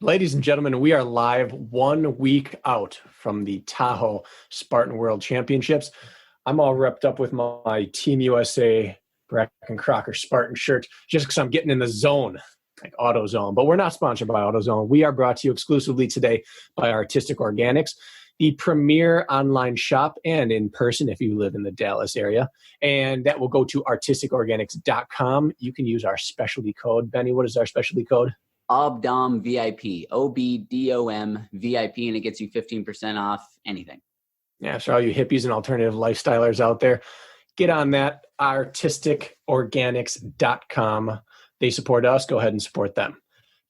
Ladies and gentlemen, we are live 1 week out from the Tahoe Spartan World Championships. I'm all wrapped up with my Team USA Brakken Crocker Spartan shirt just because I'm getting in the zone, like AutoZone. But we're not sponsored by AutoZone. We are brought to you exclusively today by Artistic Organics, the premier online shop and in person if you live in the Dallas area. And that will go to artisticorganics.com. You can use our specialty code. Benny, what is our specialty code? OBDOM VIP, OBDOM VIP, and it gets you 15% off anything. Yeah, so all you hippies and alternative lifestylers out there, get on that, artisticorganics.com. They support us. Go ahead and support them.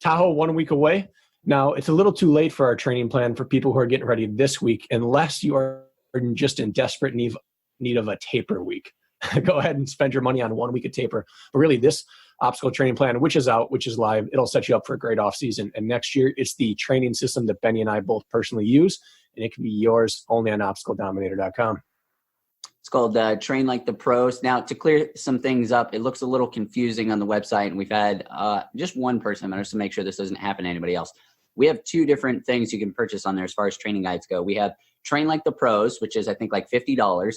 Tahoe, 1 week away. Now, it's a little too late for our training plan for people who are getting ready this week, unless you are just in desperate need of a taper week. Go ahead and spend your money on 1 week of taper. But really, this obstacle training plan, which is out, which is live, it'll set you up for a great off season. And next year, it's the training system that Beni and I both personally use, and it can be yours only on obstacledominator.com. It's called Train Like the Pros. Now, to clear some things up, it looks a little confusing on the website, and we've had just one person, just to make sure this doesn't happen to anybody else. We have two different things you can purchase on there as far as training guides go. We have Train Like the Pros, which is, I think, like $50,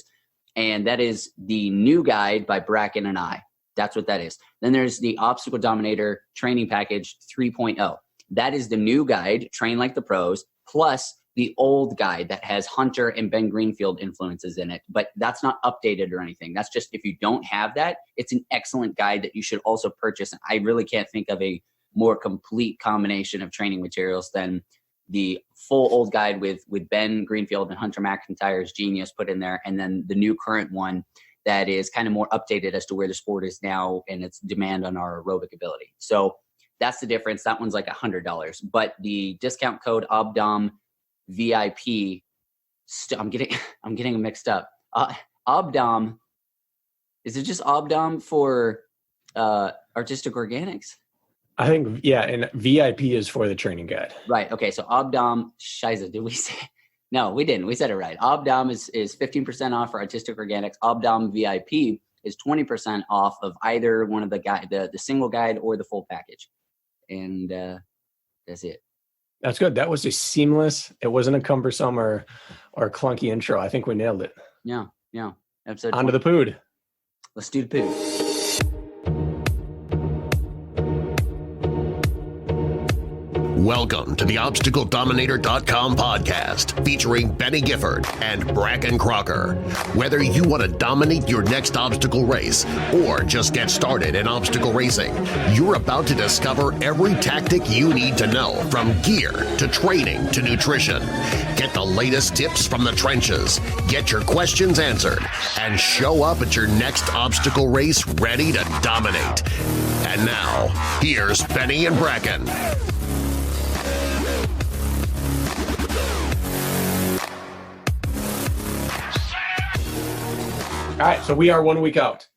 and that is the new guide by Brakken and I. That's what that is. Then there's the Obstacle Dominator Training Package 3.0. That is the new guide, Train Like the Pros, plus the old guide that has Hunter and Ben Greenfield influences in it. But that's not updated or anything. That's just, if you don't have that, it's an excellent guide that you should also purchase. And I really can't think of a more complete combination of training materials than the full old guide with Ben Greenfield and Hunter McIntyre's genius put in there, and then the new current one that is kind of more updated as to where the sport is now and its demand on our aerobic ability. So that's the difference. That one's like $100. But the discount code OBDOM VIP, I'm getting them mixed up. OBDOM, is it just OBDOM for Artistic Organics? I think, yeah, and VIP is for the training guide. Right. Okay. So OBDOM, Shiza, did we say? No, we didn't. We said it right. OBDOM is 15% off for Artistic Organics. OBDOM VIP is 20% off of either one of the guide, the single guide or the full package. And that's it. That's good. That was a seamless. It wasn't a cumbersome or clunky intro. I think we nailed it. Yeah. Episode on to the pood. Let's do the pood. Welcome to the ObstacleDominator.com podcast featuring Benny Gifford and Brakken Crocker. Whether you want to dominate your next obstacle race or just get started in obstacle racing, you're about to discover every tactic you need to know, from gear to training to nutrition. Get the latest tips from the trenches, get your questions answered, and show up at your next obstacle race ready to dominate. And now, here's Beni and Brakken. All right, so we are 1 week out.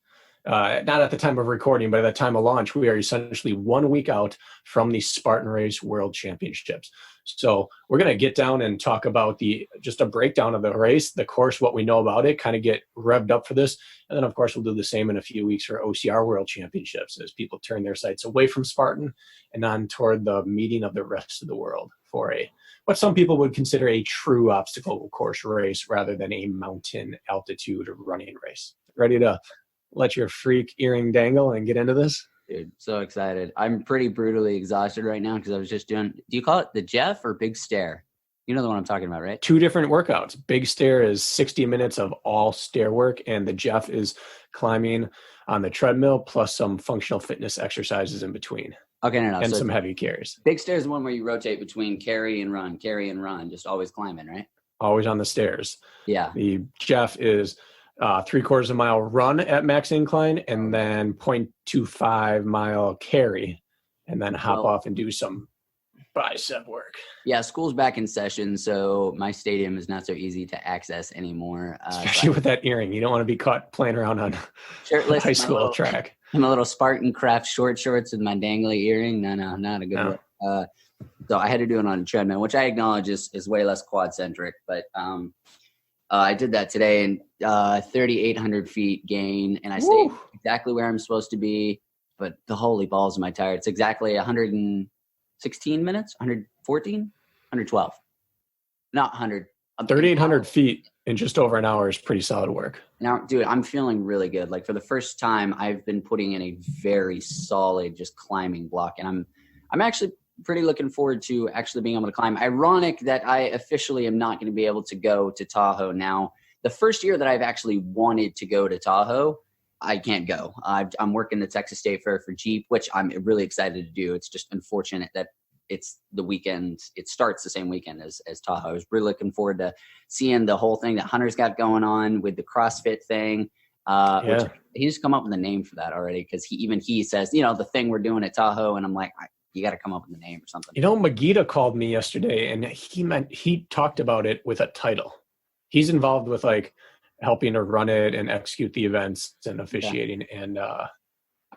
Not at the time of recording, but at the time of launch, we are essentially 1 week out from the Spartan Race World Championships. So we're going to get down and talk about just a breakdown of the race, the course, what we know about it, kind of get revved up for this. And then, of course, we'll do the same in a few weeks for OCR World Championships as people turn their sights away from Spartan and on toward the meeting of the rest of the world for what some people would consider a true obstacle course race rather than a mountain altitude running race. Ready to let your freak earring dangle and get into this? Dude, so excited. I'm pretty brutally exhausted right now because I was just doing, do you call it the Jeff or Big Stair? You know the one I'm talking about, right? Two different workouts. Big Stair is 60 minutes of all stair work, and the Jeff is climbing on the treadmill plus some functional fitness exercises in between. Okay, no. And so some heavy carries. Big Stair is the one where you rotate between carry and run, just always climbing, right? Always on the stairs. Yeah. The Jeff is 3/4 mile run at max incline and then 0.25 mile carry and then hop off and do some bicep work. Yeah, school's back in session, so my stadium is not so easy to access anymore. Especially with that earring. You don't want to be caught playing around on shirtless, high school track. And a little Spartan craft short shorts with my dangly earring. No, not a good look. So I had to do it on a treadmill, which I acknowledge is way less quad-centric. But I did that today, and 3,800 feet gain, and I stayed exactly where I'm supposed to be. But the holy balls am I tired. It's exactly 100 and 116 minutes, 114, 112, not 100. 3,800 feet in just over an hour is pretty solid work. Now, dude, I'm feeling really good. Like for the first time, I've been putting in a very solid, just climbing block. And I'm actually pretty looking forward to actually being able to climb. Ironic that I officially am not going to be able to go to Tahoe now. The first year that I've actually wanted to go to Tahoe, I can't go. I'm working the Texas State Fair for Jeep, which I'm really excited to do. It's just unfortunate that it's the weekend. It starts the same weekend as Tahoe. I was really looking forward to seeing the whole thing that Hunter's got going on with the CrossFit thing. Which he's come up with a name for that already, because he says, the thing we're doing at Tahoe, and I'm like, you got to come up with a name or something. Magita called me yesterday, and he talked about it with a title. He's involved with like helping to run it and execute the events and officiating. Yeah. And I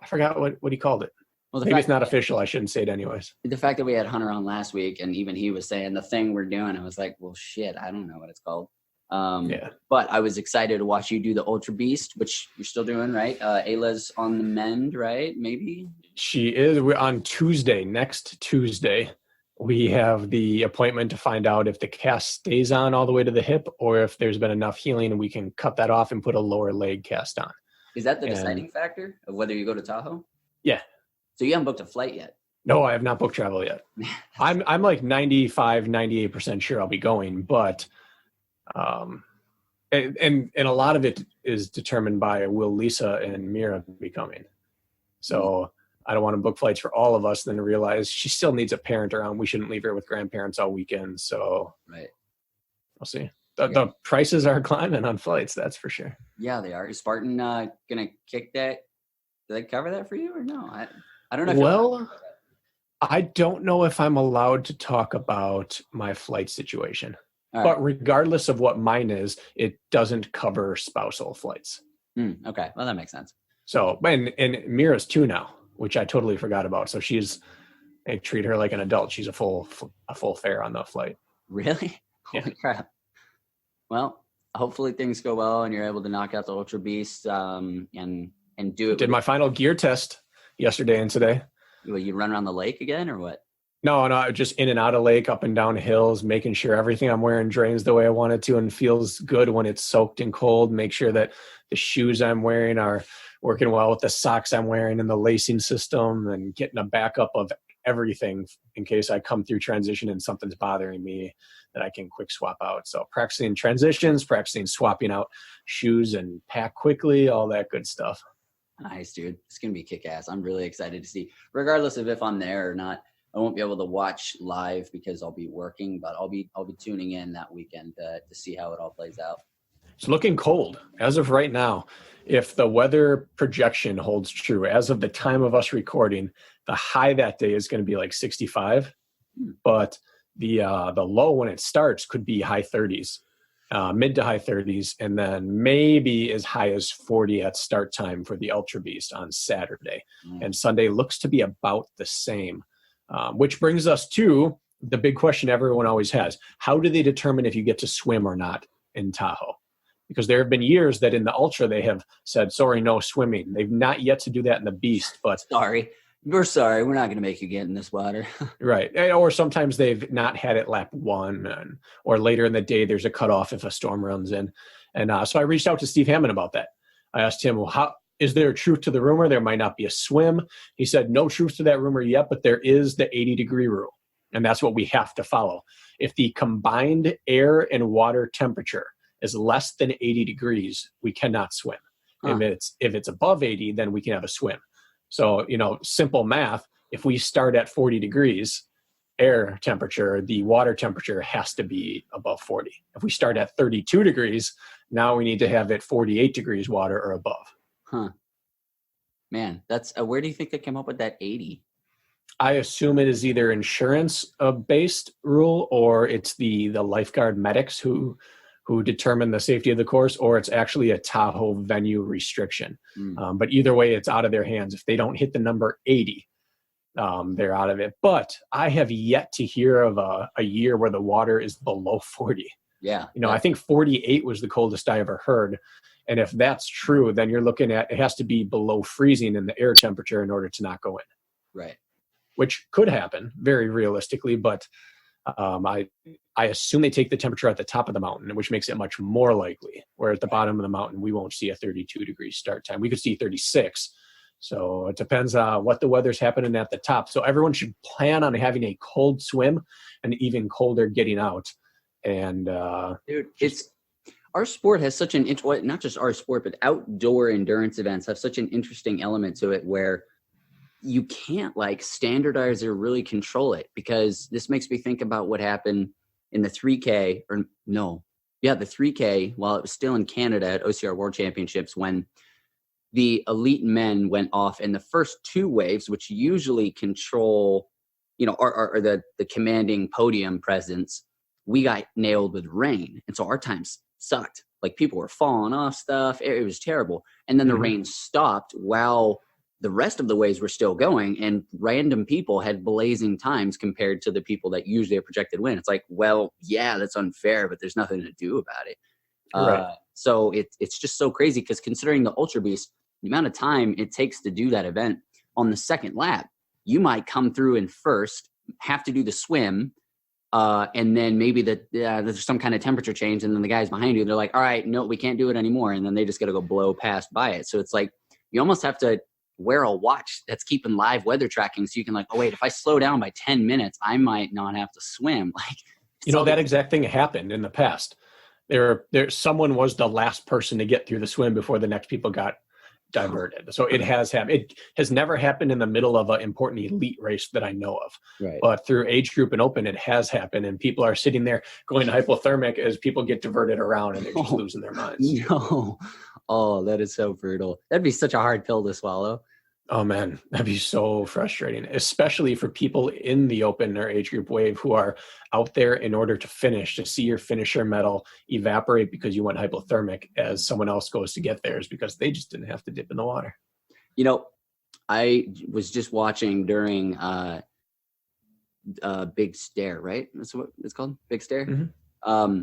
forgot what he called it. Well, maybe it's not official. I shouldn't say it anyways. The fact that we had Hunter on last week, and even he was saying the thing we're doing, I was like, well, shit, I don't know what it's called. But I was excited to watch you do the Ultra Beast, which you're still doing, right? Ayla's on the mend, right? Maybe she is. We're on Tuesday. Next Tuesday, we have the appointment to find out if the cast stays on all the way to the hip, or if there's been enough healing and we can cut that off and put a lower leg cast on. Is that the deciding factor of whether you go to Tahoe? Yeah. So you haven't booked a flight yet? No, I have not booked travel yet. I'm like 95, 98% sure I'll be going, but and a lot of it is determined by will Lisa and Mira be coming. So I don't want to book flights for all of us, then realize she still needs a parent around. We shouldn't leave her with grandparents all weekend. So right. We'll see. The prices are climbing on flights, that's for sure. Yeah, they are. Is Spartan gonna kick that? Do they cover that for you or no? I don't know. Well, I don't know if I'm allowed to talk about my flight situation. All but right. Regardless of what mine is, it doesn't cover spousal flights. Okay, well that makes sense. So, and Mira's 2 now, which I totally forgot about. So they treat her like an adult. She's a full fare on the flight. Really? Yeah. Holy crap. Well, hopefully things go well and you're able to knock out the Ultra Beast and do it. Did my final gear test yesterday and today. Will you run around the lake again or what? No, just in and out of lake, up and down hills, making sure everything I'm wearing drains the way I want it to and feels good when it's soaked and cold. Make sure that the shoes I'm wearing are working well with the socks I'm wearing and the lacing system, and getting a backup of everything in case I come through transition and something's bothering me that I can quick swap out. So practicing transitions, practicing swapping out shoes and pack quickly, all that good stuff. Nice, dude. It's going to be kick-ass. I'm really excited to see, regardless of if I'm there or not. I won't be able to watch live because I'll be working, but I'll be tuning in that weekend to see how it all plays out. It's looking cold as of right now. If the weather projection holds true, as of the time of us recording, the high that day is going to be like 65, but the low when it starts could be high 30s, mid to high 30s, and then maybe as high as 40 at start time for the Ultra Beast on Saturday. And Sunday looks to be about the same, which brings us to the big question everyone always has. How do they determine if you get to swim or not in Tahoe? Because there have been years that in the Ultra they have said, sorry, no swimming. They've not yet to do that in the Beast, but we're sorry, we're not going to make you get in this water. Right. Or sometimes they've not had it lap 1, or later in the day there's a cutoff if a storm runs in. And so I reached out to Steve Hammond about that. I asked him, well, is there truth to the rumor? There might not be a swim. He said, no truth to that rumor yet, but there is the 80-degree rule. And that's what we have to follow. If the combined air and water temperature is less than 80 degrees, we cannot swim. If it's above 80, then we can have a swim. So, simple math, if we start at 40 degrees air temperature, the water temperature has to be above 40. If we start at 32 degrees, now we need to have it 48 degrees water or above. Huh. Man, that's where do you think they came up with that 80? I assume it is either insurance-based rule, or it's the lifeguard medics who determine the safety of the course, or it's actually a Tahoe venue restriction. But either way, it's out of their hands. If they don't hit the number 80, they're out of it. But I have yet to hear of a year where the water is below 40. Yeah. I think 48 was the coldest I ever heard. And if that's true, then you're looking at, it has to be below freezing in the air temperature in order to not go in. Right. which could happen very realistically, but I assume they take the temperature at the top of the mountain, which makes it much more likely. Where at the bottom of the mountain, we won't see a 32-degree start time. We could see 36. So it depends on what the weather's happening at the top. So everyone should plan on having a cold swim and even colder getting out. And dude, our sport has such an not just our sport, but outdoor endurance events have such an interesting element to it where you can't like standardize or really control it, because this makes me think about what happened in the 3K the 3K while it was still in Canada at OCR World Championships, when the elite men went off in the first two waves, which usually control, are the commanding podium presence. We got nailed with rain. And so our times sucked. Like people were falling off stuff. It was terrible. And then the rain stopped while the rest of the waves were still going, and random people had blazing times compared to the people that usually are projected win. It's like, well, yeah, that's unfair, but there's nothing to do about it. Right. So it's just so crazy, because considering the Ultra Beast, the amount of time it takes to do that event, on the second lap, you might come through in first, have to do the swim, and then maybe there's some kind of temperature change, and then the guys behind you, they're like, all right, no, we can't do it anymore, and then they just got to go blow past by it. So it's like you almost have to wear a watch that's keeping live weather tracking, so you can like, oh wait, if I slow down by 10 minutes, I might not have to swim. Like, that exact thing happened in the past. Someone was the last person to get through the swim before the next people got diverted. So it has happened. It has never happened in the middle of an important elite race that I know of. Right. But through age group and open, it has happened, and people are sitting there going hypothermic as people get diverted around, and they're just losing their minds. No. Oh, that is so brutal. That'd be such a hard pill to swallow. Oh man, that'd be so frustrating, especially for people in the open or age group wave who are out there in order to finish, to see your finisher medal evaporate because you went hypothermic as someone else goes to get theirs because they just didn't have to dip in the water. I was just watching during Big Stare, right? That's what it's called, Big Stare. Mm-hmm.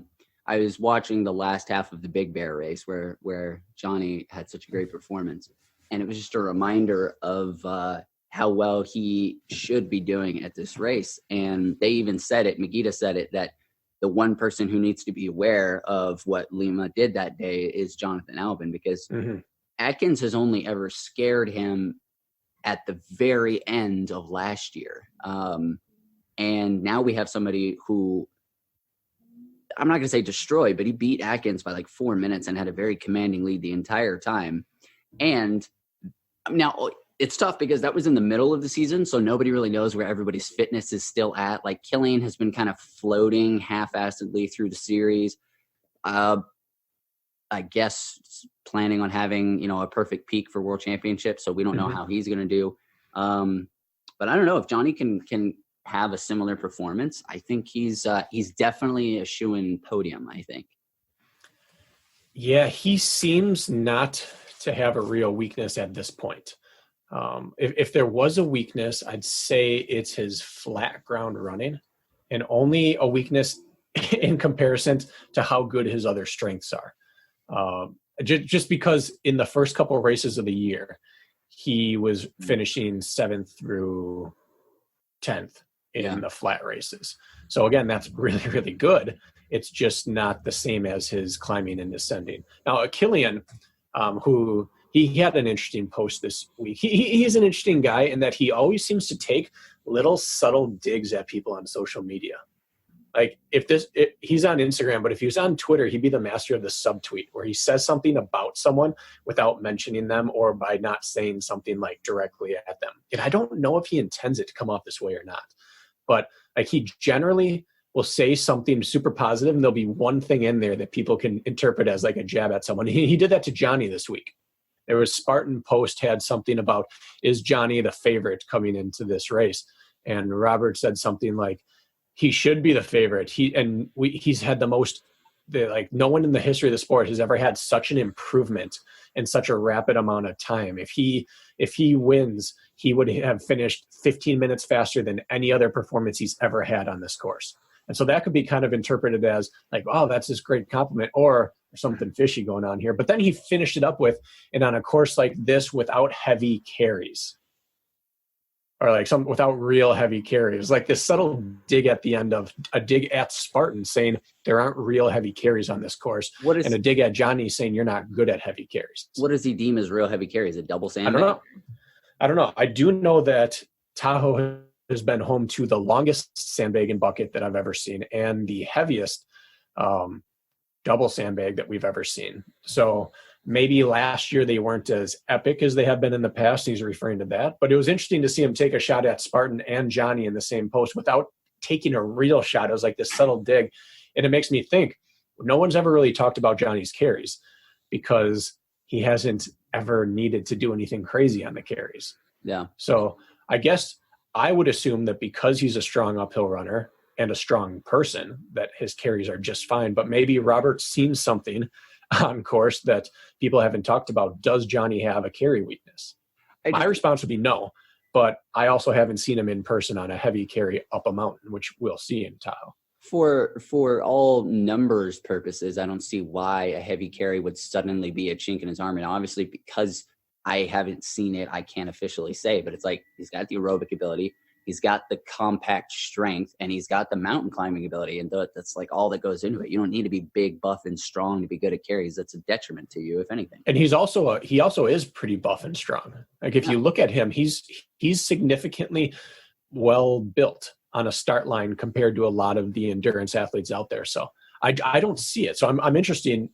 I was watching the last half of the Big Bear race where Johnny had such a great performance. And it was just a reminder of how well he should be doing at this race. And they even said it, Megita said it, that the one person who needs to be aware of what Lima did that day is Jonathan Albin, because Atkins has only ever scared him at the very end of last year. And now we have somebody who, I'm not going to say destroyed, but he beat Atkins by like 4 minutes and had a very commanding lead the entire time. And now it's tough because that was in the middle of the season, so nobody really knows where everybody's fitness is still at. Like Killian has been kind of floating half-assedly through the series. I guess planning on having, a perfect peak for World Championships, so we don't know how he's going to do. But I don't know if Johnny can have a similar performance. I think he's definitely a shoo-in podium, I think. Yeah, he seems not to have a real weakness at this point. If there was a weakness, I'd say it's his flat ground running, and only a weakness in comparison to how good his other strengths are. Just because in the first couple of races of the year, he was finishing 7th through 10th in the flat races. So again, that's really, really good. It's just not the same as his climbing and descending. Now, Killian, who he had an interesting post this week. He's an interesting guy in that he always seems to take little subtle digs at people on social media. Like he's on Instagram, but if he was on Twitter, he'd be the master of the subtweet, where he says something about someone without mentioning them or by not saying something like directly at them. And I don't know if he intends it to come off this way or not, but like he generally will say something super positive, and there'll be one thing in there that people can interpret as like a jab at someone. He did that to Johnny this week. There was Spartan Post had something about, is Johnny the favorite coming into this race? And Robert said something like, he should be the favorite. He's had no one in the history of the sport has ever had such an improvement in such a rapid amount of time. If he wins, he would have finished 15 minutes faster than any other performance he's ever had on this course. And so that could be kind of interpreted as like, oh, that's this great compliment, or something fishy going on here. But then he finished it up with, and on a course like this without heavy carries. or like some without real heavy carries, like this subtle dig at the end of a dig at Spartan saying there aren't real heavy carries on this course, and a dig at Johnny saying you're not good at heavy carries. What does he deem as real heavy carries? A double sandbag? I don't know. I do know that Tahoe has been home to the longest sandbag and bucket that I've ever seen, and the heaviest double sandbag that we've ever seen. So maybe last year they weren't as epic as they have been in the past. He's referring to that. But it was interesting to see him take a shot at Spartan and Johnny in the same post without taking a real shot. It was like this subtle dig. And it makes me think, no one's ever really talked about Johnny's carries because he hasn't ever needed to do anything crazy on the carries. Yeah. So I guess I would assume that because he's a strong uphill runner and a strong person, that his carries are just fine. But maybe Robert's seen something on course that people haven't talked about. Does Johnny have a carry weakness? My response would be no, but I also haven't seen him in person on a heavy carry up a mountain, which we'll see in Tahoe. For all numbers purposes, I don't see why a heavy carry would suddenly be a chink in his armor. Now, obviously, because I haven't seen it, I can't officially say, but it's like he's got the aerobic ability, he's got the compact strength, and he's got the mountain climbing ability. And that's like all that goes into it. You don't need to be big, buff, and strong to be good at carries. That's a detriment to you, if anything. And he also is pretty buff and strong. Like if you look at him, he's significantly well built on a start line compared to a lot of the endurance athletes out there. So I don't see it. So I'm interested.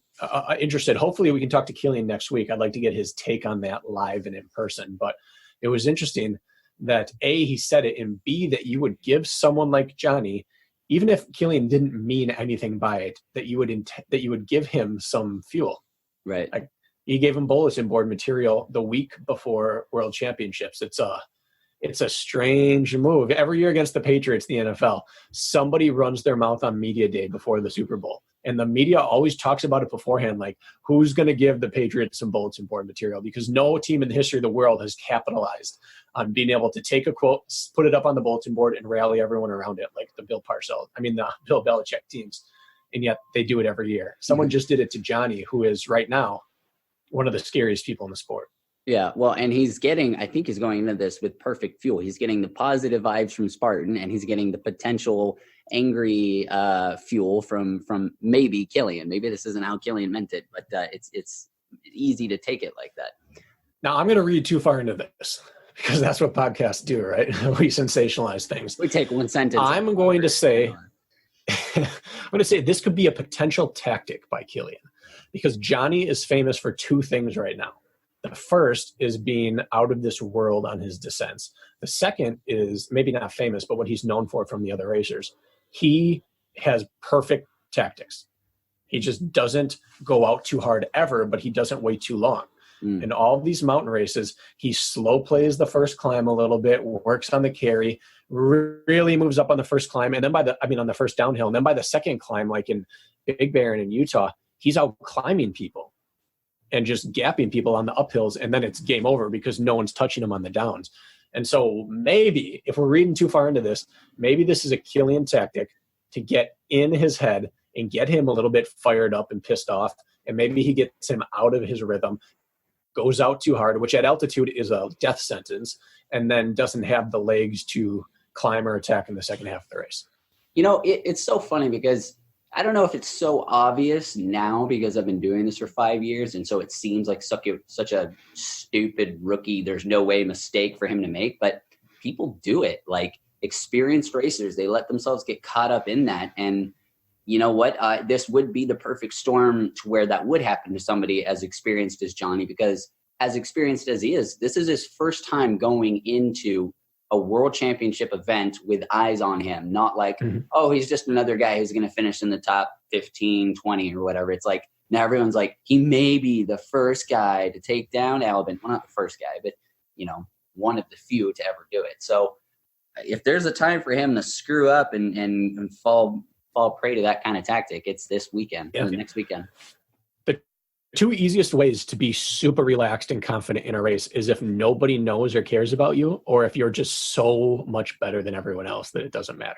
Hopefully we can talk to Killian next week. I'd like to get his take on that live and in person. But it was interesting that A, he said it, and B, that you would give someone like Johnny, even if Killian didn't mean anything by it, that you would give him some fuel. Right. Like he gave him bulletin board material the week before World Championships. It's a strange move. Every year against the Patriots, the NFL, somebody runs their mouth on media day before the Super Bowl. And the media always talks about it beforehand, like who's going to give the Patriots some bulletin board material, because no team in the history of the world has capitalized on being able to take a quote, put it up on the bulletin board, and rally everyone around it, like the Bill Belichick teams. And yet they do it every year. Someone just did it to Johnny, who is right now one of the scariest people in the sport. Yeah, well, and I think he's going into this with perfect fuel. He's getting the positive vibes from Spartan, and he's getting the potential angry fuel from maybe Killian. Maybe this isn't how Killian meant it, but it's easy to take it like that. Now, I'm going to read too far into this because that's what podcasts do, right? We sensationalize things. We take one sentence. I'm going to say this could be a potential tactic by Killian, because Johnny is famous for two things right now. The first is being out of this world on his descents. The second is maybe not famous, but what he's known for from the other racers. He has perfect tactics. He just doesn't go out too hard ever, but he doesn't wait too long. In all of these mountain races, he slow plays the first climb a little bit, works on the carry, really moves up on the first climb, and then on the first downhill, and then by the second climb, like in Big Bear and in Utah, he's out climbing people and just gapping people on the uphills, and then it's game over because no one's touching him on the downs. And so maybe, if we're reading too far into this, maybe this is a Killian tactic to get in his head and get him a little bit fired up and pissed off, and maybe he gets him out of his rhythm, goes out too hard, which at altitude is a death sentence, and then doesn't have the legs to climb or attack in the second half of the race. You know, it's so funny because I don't know if it's so obvious now because I've been doing this for 5 years, and so it seems like such a stupid rookie, there's no way mistake for him to make, but people do it. Like experienced racers, they let themselves get caught up in that. And you know what? This would be the perfect storm to where that would happen to somebody as experienced as Johnny, because as experienced as he is, this is his first time going into a world championship event with eyes on him, not like, oh, he's just another guy who's going to finish in the top 15, 20 or whatever. It's like, now everyone's like, he may be the first guy to take down Albin. Well, not the first guy, but, you know, one of the few to ever do it. So if there's a time for him to screw up and fall prey to that kind of tactic, it's this weekend, or the next weekend. Two easiest ways to be super relaxed and confident in a race is if nobody knows or cares about you, or if you're just so much better than everyone else that it doesn't matter.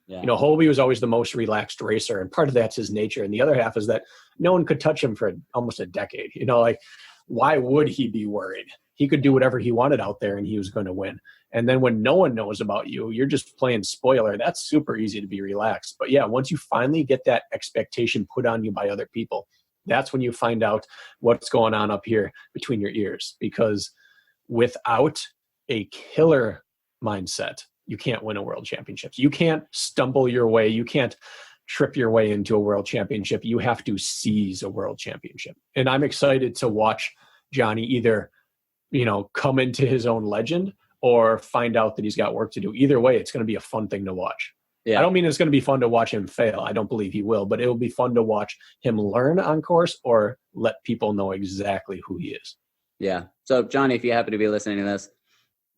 Yeah. You know, Hobie was always the most relaxed racer, and part of that's his nature. And the other half is that no one could touch him for almost a decade. You know, like, why would he be worried? He could do whatever he wanted out there and he was going to win. And then when no one knows about you, you're just playing spoiler. That's super easy to be relaxed. But yeah, once you finally get that expectation put on you by other people, that's when you find out what's going on up here between your ears. Because without a killer mindset, you can't win a world championship. You can't stumble your way. You can't trip your way into a world championship. You have to seize a world championship. And I'm excited to watch Johnny either, come into his own legend or find out that he's got work to do. Either way, it's going to be a fun thing to watch. Yeah. I don't mean it's going to be fun to watch him fail. I don't believe he will, but it'll be fun to watch him learn on course or let people know exactly who he is. Yeah. So Johnny, if you happen to be listening to this,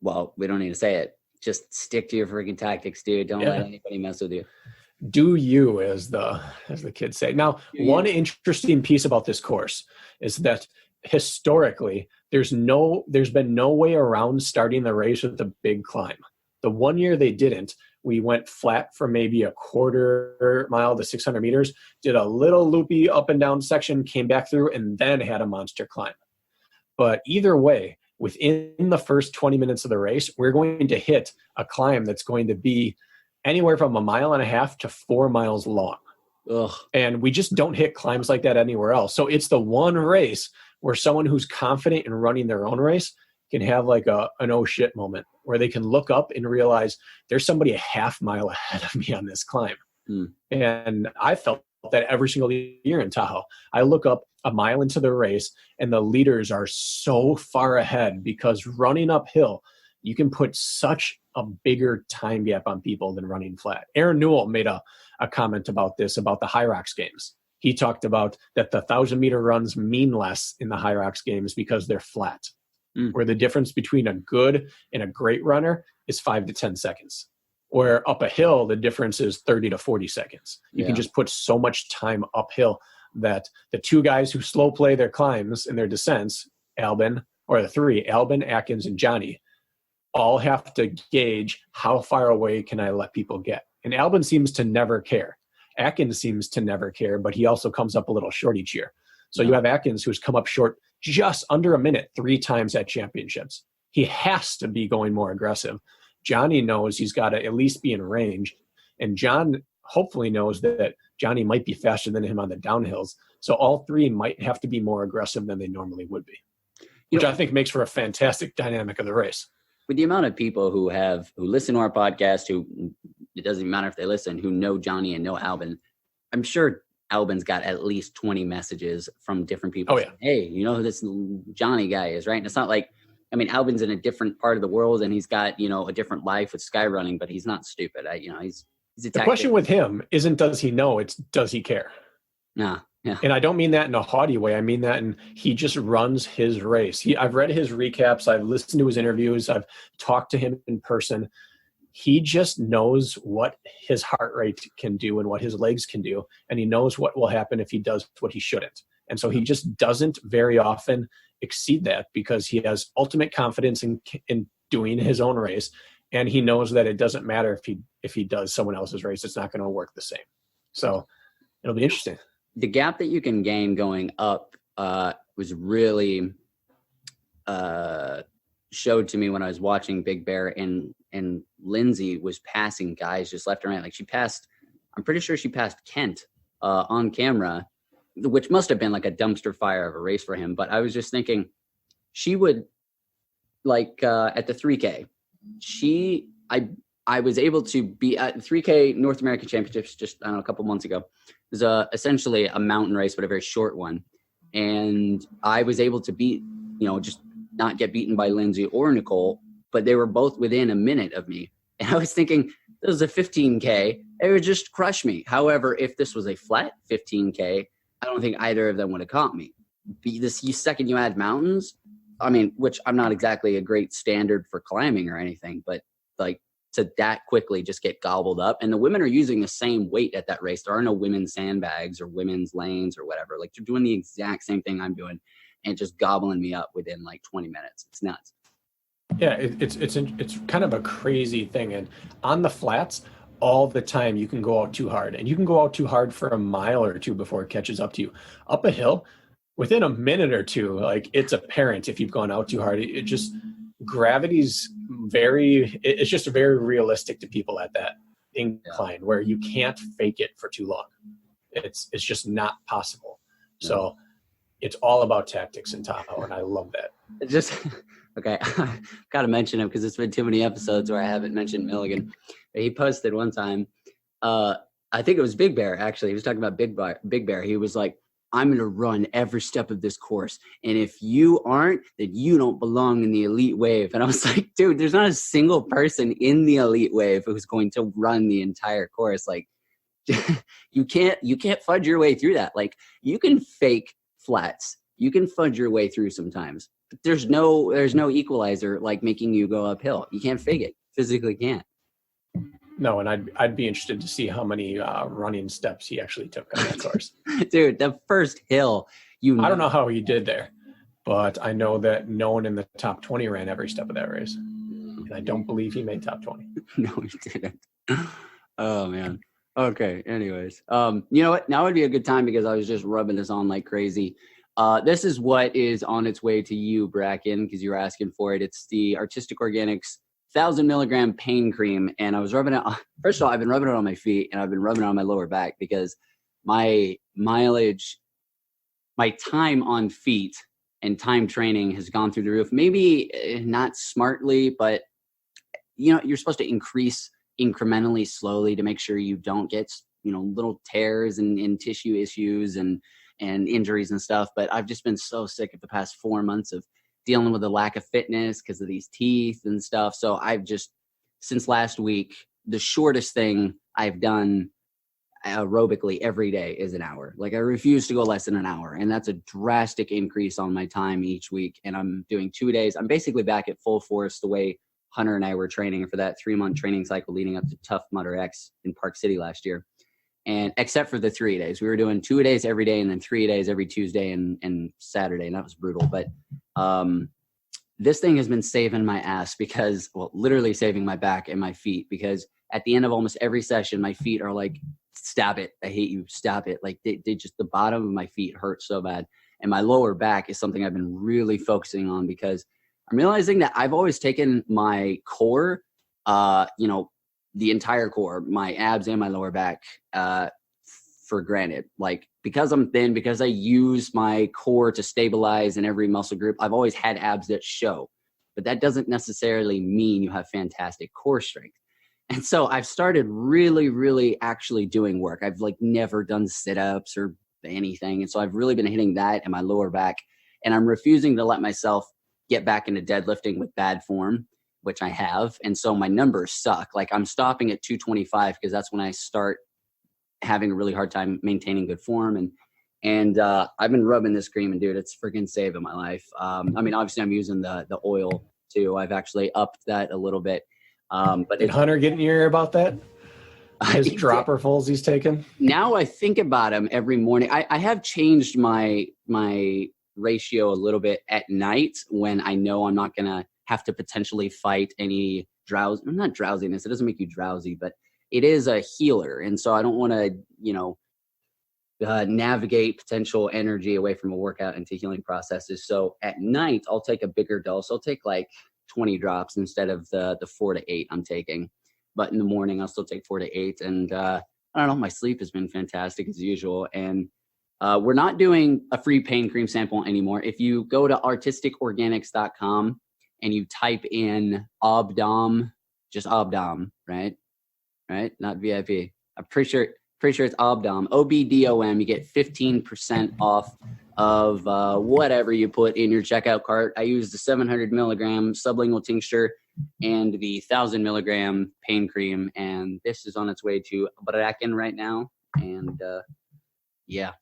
well, we don't need to say it. Just stick to your freaking tactics, dude. Don't let anybody mess with you. Do you, as the kids say. Now, one interesting piece about this course is that historically, there's been no way around starting the race with a big climb. The one year they didn't, we went flat for maybe a quarter mile to 600 meters, did a little loopy up and down section, came back through, and then had a monster climb. But either way, within the first 20 minutes of the race, we're going to hit a climb that's going to be anywhere from 1.5 miles to 4 miles long. Ugh. And we just don't hit climbs like that anywhere else. So it's the one race where someone who's confident in running their own race can have like an oh shit moment where they can look up and realize there's somebody a half mile ahead of me on this climb. And I felt that every single year in Tahoe. I look up a mile into the race and the leaders are so far ahead because running uphill, you can put such a bigger time gap on people than running flat. Aaron Newell made a comment about this, about the High Rocks games. He talked about that the 1,000-meter runs mean less in the High Rocks games because they're flat, where the difference between a good and a great runner is 5 to 10 seconds. Where up a hill, the difference is 30 to 40 seconds. You can just put so much time uphill that the two guys who slow play their climbs and their descents, Albin, Atkins, and Johnny, all have to gauge how far away can I let people get. And Albin seems to never care. Atkins seems to never care, but he also comes up a little short each year. So you have Atkins who's come up short just under a minute 3 times at championships. He has to be going more aggressive. Johnny knows he's got to at least be in range. And John hopefully knows that Johnny might be faster than him on the downhills. So all 3 might have to be more aggressive than they normally would be, which I think makes for a fantastic dynamic of the race. With the amount of people who listen to our podcast, who it doesn't matter if they listen, who know Johnny and know Albin, I'm sure Albin's got at least 20 messages from different people. Saying, hey, you know who this Johnny guy is, right? And it's not like, Albin's in a different part of the world and he's got, a different life with skyrunning, but he's not stupid. He's a the question with him isn't does he know, it's does he care? Yeah. And I don't mean that in a haughty way. I mean that in he just runs his race. I've read his recaps. I've listened to his interviews. I've talked to him in person. He just knows what his heart rate can do and what his legs can do. And he knows what will happen if he does what he shouldn't. And so he just doesn't very often exceed that because he has ultimate confidence in doing his own race. And he knows that it doesn't matter if he does someone else's race, it's not going to work the same. So it'll be interesting. The gap that you can gain going up was really showed to me when I was watching Big Bear, and Lindsay was passing guys just left and right. Like I'm pretty sure she passed Kent on camera, which must have been like a dumpster fire of a race for him. But I was just thinking she would at the 3K, I was able to be at 3K North American Championships just a couple months ago. It was essentially a mountain race, but a very short one. And I was able to beat, just not get beaten by Lindsay or Nicole, but they were both within a minute of me. And I was thinking, this was a 15K, it would just crush me. However, if this was a flat 15K, I don't think either of them would have caught me. Second you add mountains, which I'm not exactly a great standard for climbing or anything, but to that quickly just get gobbled up. And the women are using the same weight at that race. There are no women's sandbags or women's lanes or whatever. They're doing the exact same thing I'm doing and just gobbling me up within 20 minutes. It's nuts. Yeah, it's kind of a crazy thing. And on the flats, all the time you can go out too hard. And you can go out too hard for a mile or two before it catches up to you. Up a hill, within a minute or two, it's apparent if you've gone out too hard. gravity's it's just very realistic to people at that incline where you can't fake it for too long. It's just not possible. So it's all about tactics in Tahoe, and I love that. Okay, got to mention him because it's been too many episodes where I haven't mentioned Milligan. He posted one time, I think it was Big Bear, actually. He was talking about Big Bear. He was like, I'm going to run every step of this course. And if you aren't, then you don't belong in the elite wave. And I was like, dude, there's not a single person in the elite wave who's going to run the entire course. Like, you can't fudge your way through that. Like, you can fake flats. You can fudge your way through sometimes. But there's no equalizer like making you go uphill. You can't fake it. Physically can't. No, and I'd be interested to see how many running steps he actually took on that course. Dude, the first hill, I don't know how he did there, but I know that no one in the top 20 ran every step of that race. And I don't believe he made top 20. No, he didn't. Oh, man. Okay, anyways. You know what? Now would be a good time because I was just rubbing this on like crazy. This is what is on its way to you, Brakken, because you were asking for it. It's the Artistic Organics 1,000 milligram pain cream, and I was rubbing it. First of all, I've been rubbing it on my feet, and I've been rubbing it on my lower back because my mileage, my time on feet, and time training has gone through the roof. Maybe not smartly, but you're supposed to increase incrementally, slowly, to make sure you don't get little tears and tissue issues and injuries and stuff. But I've just been so sick of the past 4 months of dealing with a lack of fitness because of these teeth and stuff. So I've just, since last week, the shortest thing I've done aerobically every day is an hour. Like, I refuse to go less than an hour. And that's a drastic increase on my time each week. And I'm doing 2 days. I'm basically back at full force the way Hunter and I were training for that 3-month training cycle leading up to Tough Mudder X in Park City last year. And except for the 3 days, we were doing 2 days every day and then 3 days every Tuesday and Saturday. And that was brutal. But this thing has been saving my ass because, well, literally saving my back and my feet, because at the end of almost every session, my feet are like, stop it. I hate you. Stop it. Like, they just, the bottom of my feet hurt so bad. And my lower back is something I've been really focusing on because I'm realizing that I've always taken my core, the entire core, my abs and my lower back, for granted. Like, because I'm thin, because I use my core to stabilize in every muscle group, I've always had abs that show, but that doesn't necessarily mean you have fantastic core strength. And so I've started really, really actually doing work. I've like never done sit-ups or anything. And so I've really been hitting that in my lower back, and I'm refusing to let myself get back into deadlifting with bad form, which I have. And so my numbers suck. Like, I'm stopping at 225 because that's when I start having a really hard time maintaining good form. And I've been rubbing this cream, and dude, it's freaking saving my life. I mean, obviously I'm using the oil too. I've actually upped that a little bit. But did Hunter get in your ear about that? His dropperfuls he's taken? Now I think about him every morning. I have changed my ratio a little bit at night when I know I'm not going to have to potentially fight any not drowsiness. It doesn't make you drowsy, but it is a healer. And so I don't want to, navigate potential energy away from a workout into healing processes. So at night, I'll take a bigger dose. I'll take like 20 drops instead of the 4 to 8 I'm taking. But in the morning, I'll still take 4 to 8. And I don't know, my sleep has been fantastic as usual. And we're not doing a free pain cream sample anymore. If you go to artisticorganics.com and you type in Obdom, just Obdom, right? Not VIP. I'm pretty sure it's Obdom, OBDOM. You get 15% off of whatever you put in your checkout cart. I use the 700 milligram sublingual tincture and the 1,000 milligram pain cream, and this is on its way to Brakken right now. And so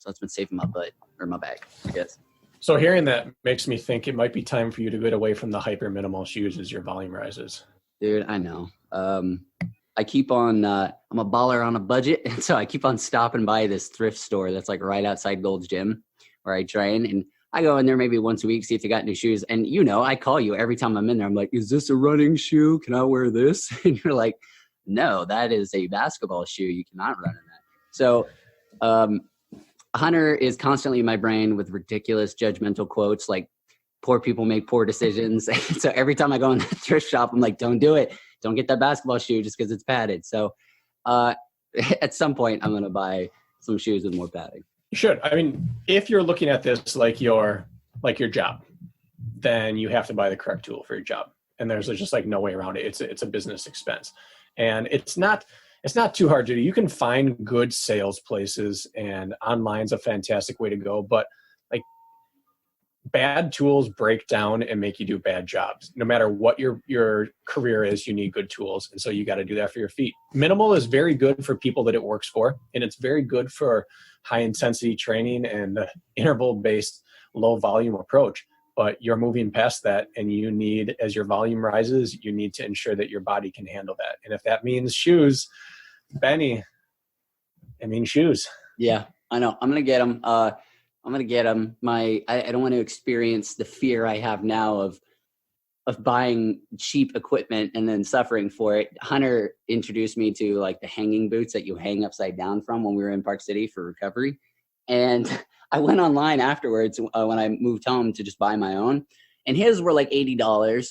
it's been saving my butt, or my back, I guess. So hearing that makes me think it might be time for you to get away from the hyper minimal shoes as your volume rises. Dude, I know. I keep on, I'm a baller on a budget. And so I keep on stopping by this thrift store that's like right outside Gold's Gym where I train. And I go in there maybe once a week, see if they got new shoes. And I call you every time I'm in there. I'm like, is this a running shoe? Can I wear this? And you're like, no, that is a basketball shoe. You cannot run in that. So Hunter is constantly in my brain with ridiculous judgmental quotes like, poor people make poor decisions. So every time I go in the thrift shop, I'm like, don't do it. Don't get that basketball shoe just because it's padded. So at some point, I'm going to buy some shoes with more padding. You should. I mean, if you're looking at this like your job, then you have to buy the correct tool for your job. And there's just like no way around it. It's a business expense. And it's not too hard to do. You can find good sales places, and online's a fantastic way to go. But like, bad tools break down and make you do bad jobs. No matter what your career is, you need good tools. And so you got to do that for your feet. Minimal is very good for people that it works for. And it's very good for high intensity training and interval based low volume approach. But you're moving past that, and you need, as your volume rises, you need to ensure that your body can handle that. And if that means shoes, Beni, I mean shoes. Yeah, I know. I'm going to get them. I don't want to experience the fear I have now of buying cheap equipment and then suffering for it. Hunter introduced me to like the hanging boots that you hang upside down from when we were in Park City for recovery. And I went online afterwards when I moved home to just buy my own, and his were like $80.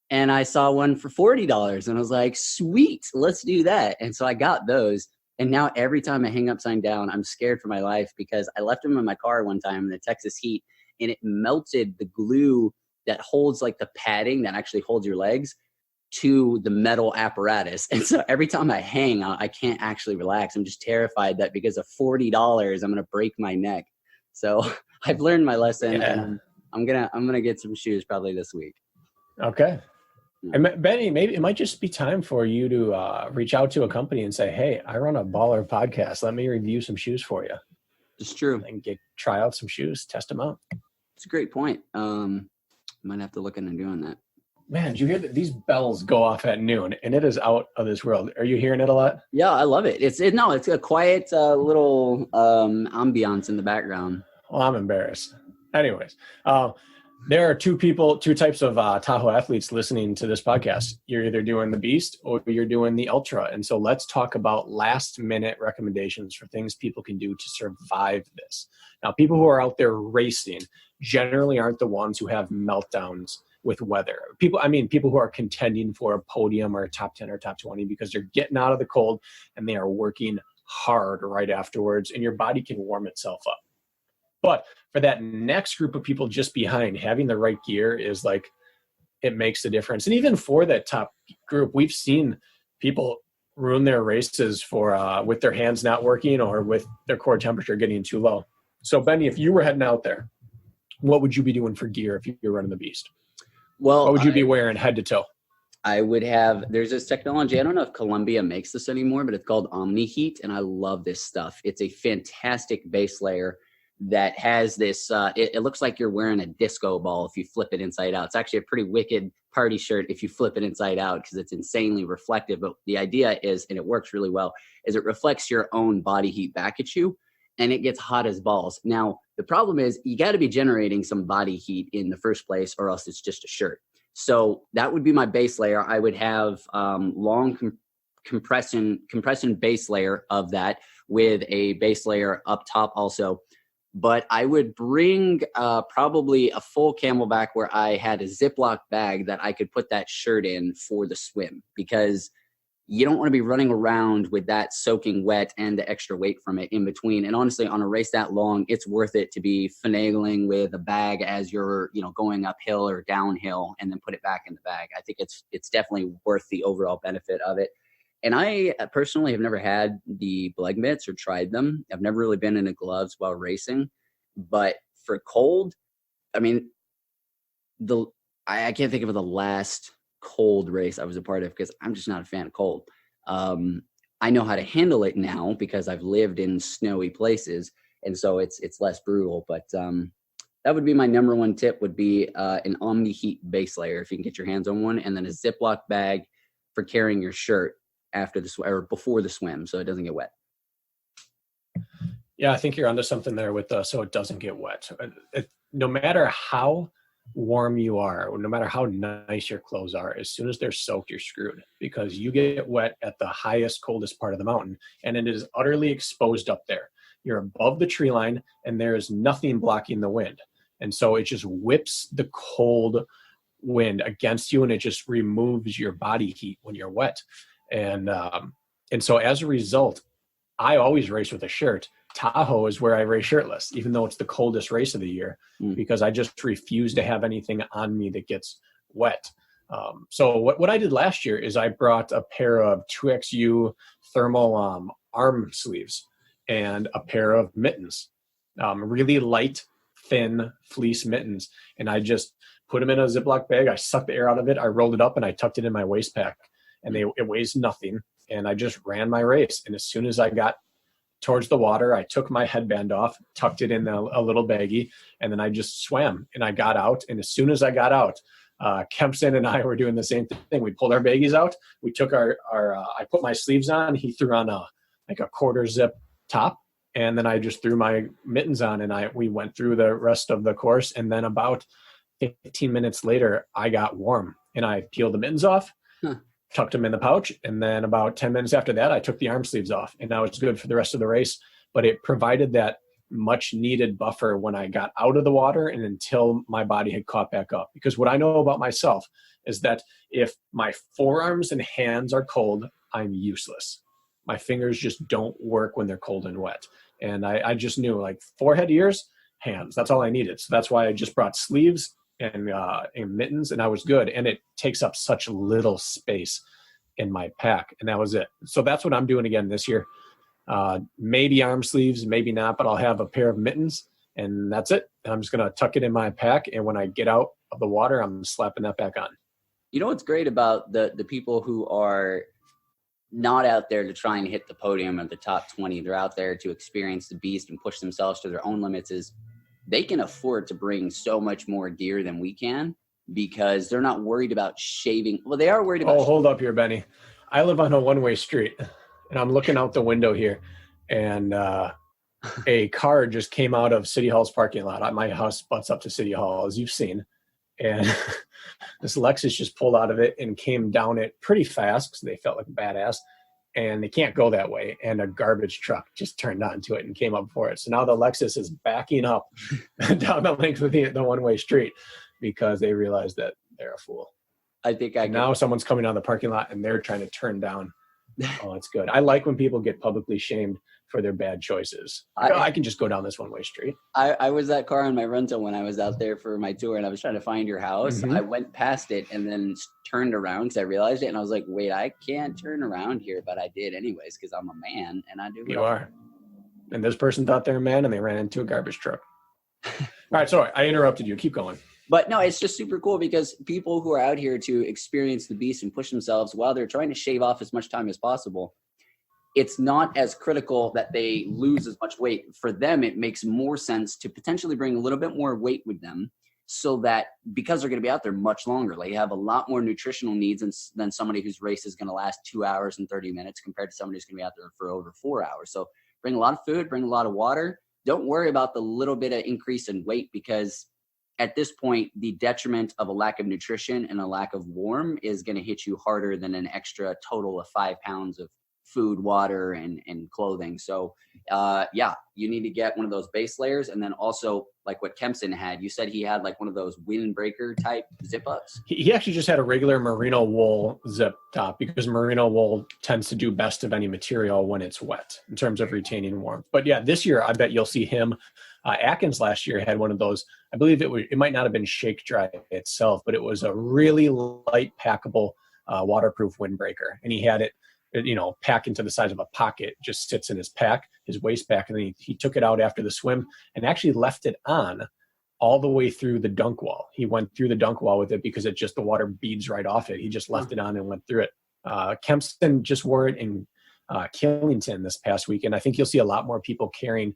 And I saw one for $40, and I was like, sweet, let's do that. And so I got those. And now every time I hang upside down, I'm scared for my life because I left them in my car one time in the Texas heat, and it melted the glue that holds like the padding that actually holds your legs to the metal apparatus. And so every time I hang, I can't actually relax. I'm just terrified that because of $40, I'm going to break my neck. So I've learned my lesson, and I'm going to get some shoes probably this week. Okay. And Beni, maybe it might just be time for you to reach out to a company and say, hey, I run a baller podcast. Let me review some shoes for you. It's true. And try out some shoes, test them out. It's a great point. Might have to look into doing that. Man, did you hear that these bells go off at noon, and it is out of this world? Are you hearing it a lot? Yeah, I love it. It's a quiet little ambiance in the background. Well, I'm embarrassed. Anyways, there are two types of Tahoe athletes listening to this podcast. You're either doing the Beast or you're doing the Ultra. And so let's talk about last minute recommendations for things people can do to survive this. Now, people who are out there racing generally aren't the ones who have meltdowns with weather. People who are contending for a podium or a top 10 or top 20 because they're getting out of the cold and they are working hard right afterwards, and your body can warm itself up. But for that next group of people just behind, having the right gear is like, it makes a difference. And even for that top group, we've seen people ruin their races for with their hands not working or with their core temperature getting too low. So Beni, if you were heading out there, what would you be doing for gear if you're running the Beast? Well, what would you be wearing head to toe? I would have, there's this technology, I don't know if Columbia makes this anymore, but it's called OmniHeat, and I love this stuff. It's a fantastic base layer that has this, it looks like you're wearing a disco ball if you flip it inside out. It's actually a pretty wicked party shirt if you flip it inside out because it's insanely reflective. But the idea is, and it works really well, is it reflects your own body heat back at you, and it gets hot as balls. Now, the problem is you got to be generating some body heat in the first place, or else it's just a shirt. So that would be my base layer. I would have long compression base layer of that with a base layer up top also. But I would bring probably a full Camelback where I had a Ziploc bag that I could put that shirt in for the swim, because you don't want to be running around with that soaking wet and the extra weight from it in between. And honestly, on a race that long, it's worth it to be finagling with a bag as you're, going uphill or downhill and then put it back in the bag. I think it's definitely worth the overall benefit of it. And I personally have never had the Bleg mitts or tried them. I've never really been into gloves while racing. But for cold, I mean, I can't think of the last cold race I was a part of because I'm just not a fan of cold. I know how to handle it now because I've lived in snowy places, and so it's less brutal. But that would be my number one tip, would be an OmniHeat base layer if you can get your hands on one, and then a Ziploc bag for carrying your shirt after the or before the swim so it doesn't get wet. Yeah, I think you're onto something there with so it doesn't get wet. No matter how warm you are, no matter how nice your clothes are, as soon as they're soaked, you're screwed, because you get wet at the highest, coldest part of the mountain, and it is utterly exposed up there. You're above the tree line, and there is nothing blocking the wind. And so it just whips the cold wind against you, and it just removes your body heat when you're wet. And so as a result, I always race with a shirt. Tahoe is where I race shirtless, even though it's the coldest race of the year, because I just refuse to have anything on me that gets wet. So what I did last year is I brought a pair of 2XU thermal arm sleeves and a pair of mittens, really light, thin fleece mittens. And I just put them in a Ziploc bag. I sucked the air out of it. I rolled it up and I tucked it in my waist pack, and it weighs nothing. And I just ran my race. And as soon as I got towards the water, I took my headband off, tucked it in a little baggie, and then I just swam. And I got out. And as soon as I got out, Kempson and I were doing the same thing. We pulled our baggies out. We took I put my sleeves on. He threw on a quarter zip top. And then I just threw my mittens on, and we went through the rest of the course. And then about 15 minutes later, I got warm, and I peeled the mittens off, tucked them in the pouch. And then about 10 minutes after that, I took the arm sleeves off, and now it's good for the rest of the race. But it provided that much needed buffer when I got out of the water and until my body had caught back up. Because what I know about myself is that if my forearms and hands are cold, I'm useless. My fingers just don't work when they're cold and wet. And I just knew, like, forehead, ears, hands, that's all I needed. So that's why I just brought sleeves and mittens, and I was good. And it takes up such little space in my pack, and that was it. So that's what I'm doing again this year. Maybe arm sleeves, maybe not, but I'll have a pair of mittens, and that's it. And I'm just going to tuck it in my pack, and when I get out of the water, I'm slapping that back on. You know what's great about the people who are not out there to try and hit the podium of the top 20, they're out there to experience the beast and push themselves to their own limits, is they can afford to bring so much more gear than we can, because they're not worried about shaving. Well, they are worried about. Oh, hold up here, Benny. I live on a one-way street, and I'm looking out the window here, and a car just came out of City Hall's parking lot. My house butts up to City Hall, as you've seen, and this Lexus just pulled out of it and came down it pretty fast because they felt like a badass, and they can't go that way. And a garbage truck just turned onto it and came up for it. So now the Lexus is backing up down the length of the one-way street because they realized that they're a fool. I think now someone's coming down the parking lot and they're trying to turn down. Oh, it's good. I like when people get publicly shamed for their bad choices. I can just go down this one-way street. I was that car on my rental when I was out there for my tour, and I was trying to find your house. Mm-hmm. I went past it and then turned around because I realized it, and I was like, wait, I can't turn around here, but I did anyways because I'm a man and I do. You are. And this person thought they're a man and they ran into a garbage truck. All right, sorry, I interrupted you. Keep going. But no, it's just super cool because people who are out here to experience the beast and push themselves while they're trying to shave off as much time as possible, it's not as critical that they lose as much weight. For them, it makes more sense to potentially bring a little bit more weight with them, so that because they're going to be out there much longer, they have a lot more nutritional needs than somebody whose race is going to last 2 hours and 30 minutes compared to somebody who's going to be out there for over 4 hours. So bring a lot of food, bring a lot of water. Don't worry about the little bit of increase in weight, because at this point, the detriment of a lack of nutrition and a lack of warm is going to hit you harder than an extra total of 5 pounds of food, water, and clothing. So you need to get one of those base layers. And then also, like what Kempson had, you said he had like one of those windbreaker type zip ups. He actually just had a regular merino wool zip top, because merino wool tends to do best of any material when it's wet in terms of retaining warmth. But yeah, this year, I bet you'll see him. Atkins last year had one of those. I believe it might not have been shake dry itself, but it was a really light packable waterproof windbreaker. And he had it, pack into the size of a pocket, just sits in his pack, his waist pack. And then he took it out after the swim and actually left it on all the way through the dunk wall. He went through the dunk wall with it because the water beads right off it. He just left it on and went through it. Kempston just wore it in Killington this past week. And I think you'll see a lot more people carrying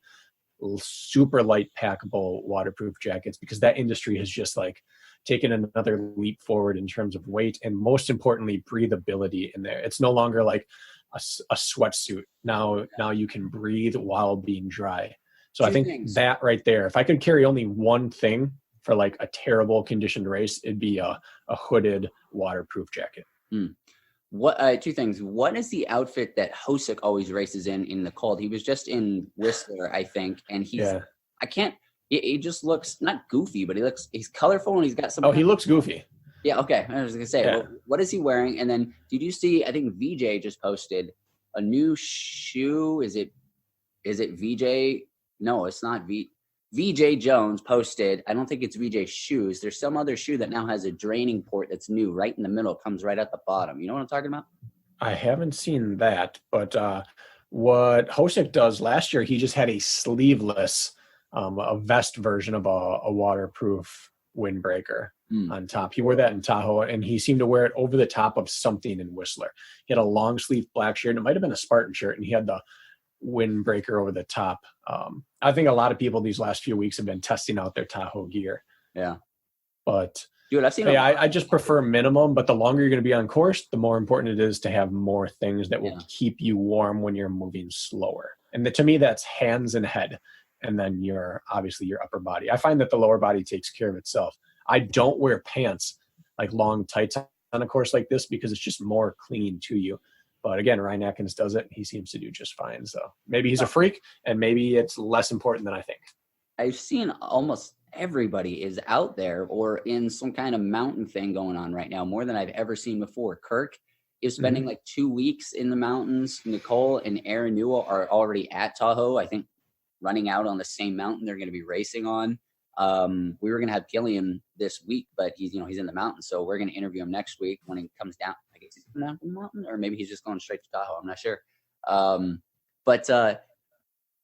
super light packable waterproof jackets, because that industry has just like taken another leap forward in terms of weight and, most importantly, breathability in there. It's no longer like a sweatsuit. Now you can breathe while being dry. So I think that right there, if I could carry only one thing for like a terrible conditioned race, it'd be a hooded waterproof jacket. What two things. One is the outfit that Hosick always races in the cold. He was just in Whistler, I think, and He just looks not goofy, but he's colorful and he's got some. Oh, he looks goofy. Yeah. Okay. I was gonna say, well, what is he wearing? And then did you see? I think VJ just posted a new shoe. Is it VJ? No, it's not VJ Jones posted. I don't think it's VJ shoes. There's some other shoe that now has a draining port that's new, right in the middle, comes right at the bottom. You know what I'm talking about? I haven't seen that, but what Hosek does last year, he just had a sleeveless, a vest version of a waterproof windbreaker on top. He wore that in Tahoe, and he seemed to wear it over the top of something in Whistler. He had a long sleeve black shirt, and it might have been a Spartan shirt, and he had the windbreaker over the top. I think a lot of people these last few weeks have been testing out their Tahoe gear. Yeah. But dude, I've seen I just prefer minimum, but the longer you're going to be on course, the more important it is to have more things that will keep you warm when you're moving slower. And to me, that's hands and head. And then obviously your upper body. I find that the lower body takes care of itself. I don't wear pants, like long tights on a course like this, because it's just more clean to you. But again, Ryan Atkins does it. He seems to do just fine. So maybe he's a freak, and maybe it's less important than I think. I've seen almost everybody is out there or in some kind of mountain thing going on right now, more than I've ever seen before. Kirk is spending like 2 weeks in the mountains. Nicole and Aaron Newell are already at Tahoe, I think, running out on the same mountain they're going to be racing on. We were going to have Killian this week, but he's in the mountains. So we're going to interview him next week when he comes down. I guess he's coming down from the mountain, or maybe he's just going straight to Tahoe. I'm not sure. But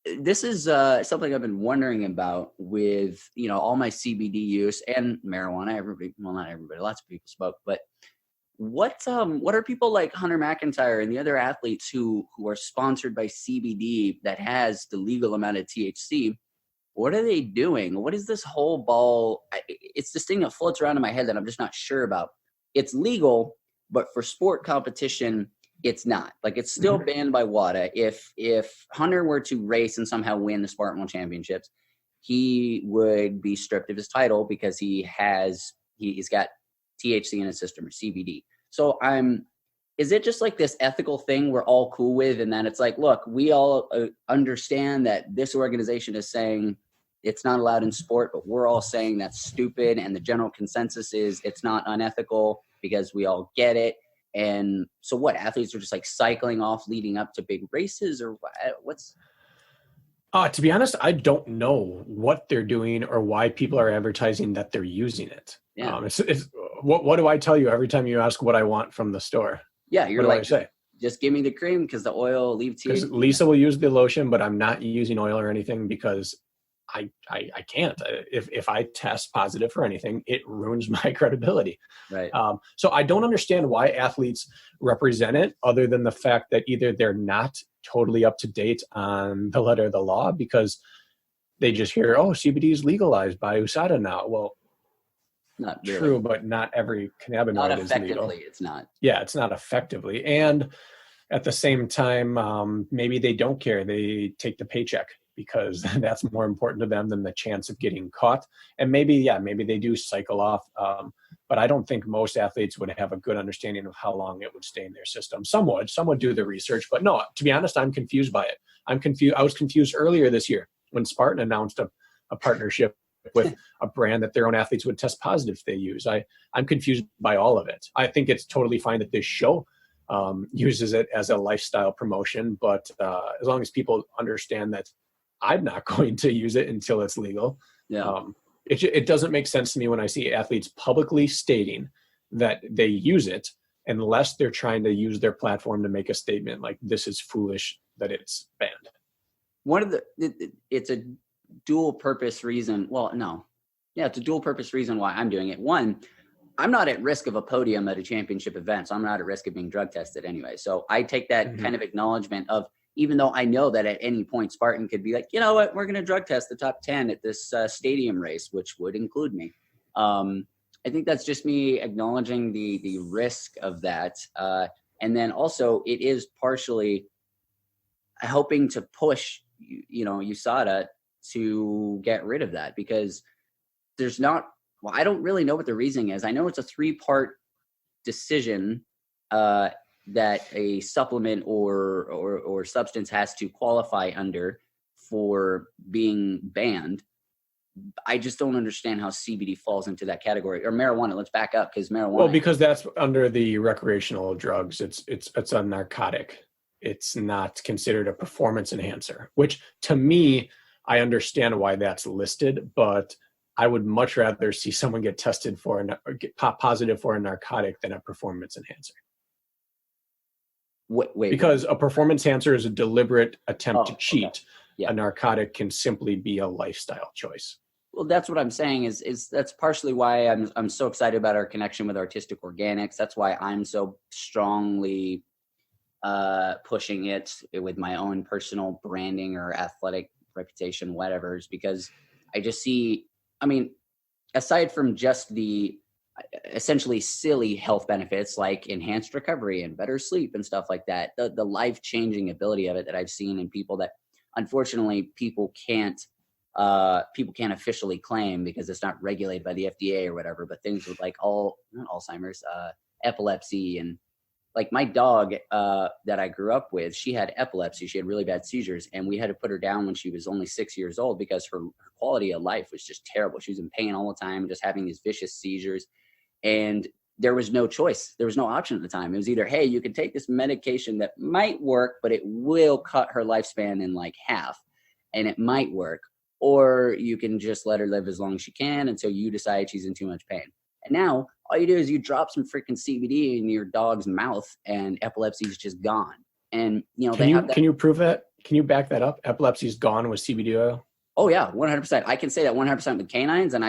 this is something I've been wondering about with, all my CBD use and marijuana. Not everybody, lots of people smoke, but what are people like Hunter McIntyre and the other athletes who are sponsored by CBD that has the legal amount of THC? What are they doing? What is this whole ball? It's this thing that floats around in my head that I'm just not sure about. It's legal, but for sport competition, it's not. Like, it's still banned by WADA. If Hunter were to race and somehow win the Spartan World Championships, he would be stripped of his title because he's got THC in his system, or CBD. So is it just like this ethical thing we're all cool with, and then it's like, look, we all understand that this organization is saying it's not allowed in sport, but we're all saying that's stupid, and the general consensus is it's not unethical because we all get it. And so what, athletes are just like cycling off leading up to big races, or what's? To be honest, I don't know what they're doing or why people are advertising that they're using it. Yeah. What do I tell you every time you ask what I want from the store? Yeah, you're what like, do I say? Just give me the cream because the oil leave THC. Lisa will use the lotion, but I'm not using oil or anything because I can't. If I test positive for anything, it ruins my credibility. Right. So I don't understand why athletes represent it, other than the fact that either they're not totally up to date on the letter of the law, because they just hear, oh, CBD is legalized by USADA now. Well, not really. True, but not every cannabinoid is legal. It's not. Yeah, it's not effectively. And at the same time, maybe they don't care. They take the paycheck because that's more important to them than the chance of getting caught. And maybe they do cycle off. But I don't think most athletes would have a good understanding of how long it would stay in their system. Some would do the research, but no, to be honest, I'm confused by it. I was confused earlier this year when Spartan announced a partnership with a brand that their own athletes would test positive if they use. I'm confused by all of it. I think it's totally fine that this show uses it as a lifestyle promotion, but as long as people understand that I'm not going to use it until it's legal. Yeah. It doesn't make sense to me when I see athletes publicly stating that they use it, unless they're trying to use their platform to make a statement like, this is foolish that it's banned. It's a dual purpose reason. Well, no. Yeah, it's a dual purpose reason why I'm doing it. One, I'm not at risk of a podium at a championship event, so I'm not at risk of being drug tested anyway. So I take that kind of acknowledgement of, even though I know that at any point Spartan could be like, you know what, we're going to drug test the top 10 at this stadium race, which would include me. I think that's just me acknowledging the risk of that. And then also it is partially helping to push, USADA to get rid of that, because I don't really know what the reasoning is. I know it's a 3-part decision that a supplement or substance has to qualify under for being banned. I just don't understand how CBD falls into that category, or marijuana. Let's back up, because marijuana. Well, because that's under the recreational drugs. It's a narcotic. It's not considered a performance enhancer, which to me, I understand why that's listed, but I would much rather see someone get tested for or get positive for a narcotic than a performance enhancer. Wait, because a performance enhancer is a deliberate attempt to cheat. Okay. Yeah. A narcotic can simply be a lifestyle choice. Well, that's what I'm saying is that's partially why I'm so excited about our connection with Artistic Organics. That's why I'm so strongly pushing it with my own personal branding or athletic reputation, whatever, is because I just see, I mean, aside from just the essentially silly health benefits like enhanced recovery and better sleep and stuff like that, the life-changing ability of it that I've seen in people that unfortunately people can't officially claim because it's not regulated by the FDA or whatever, but things with like not Alzheimer's, epilepsy, and like my dog that I grew up with, she had epilepsy. She had really bad seizures, and we had to put her down when she was only 6 years old because her quality of life was just terrible. She was in pain all the time, just having these vicious seizures. And there was no choice. There was no option at the time. It was either, hey, you can take this medication that might work, but it will cut her lifespan in like half, and it might work, or you can just let her live as long as she can until you decide she's in too much pain. And now all you do is you drop some freaking CBD in your dog's mouth and epilepsy is just gone. And, you know, can you prove that? Can you back that up? Epilepsy is gone with CBD oil? Oh yeah, 100%. I can say that 100% with canines, and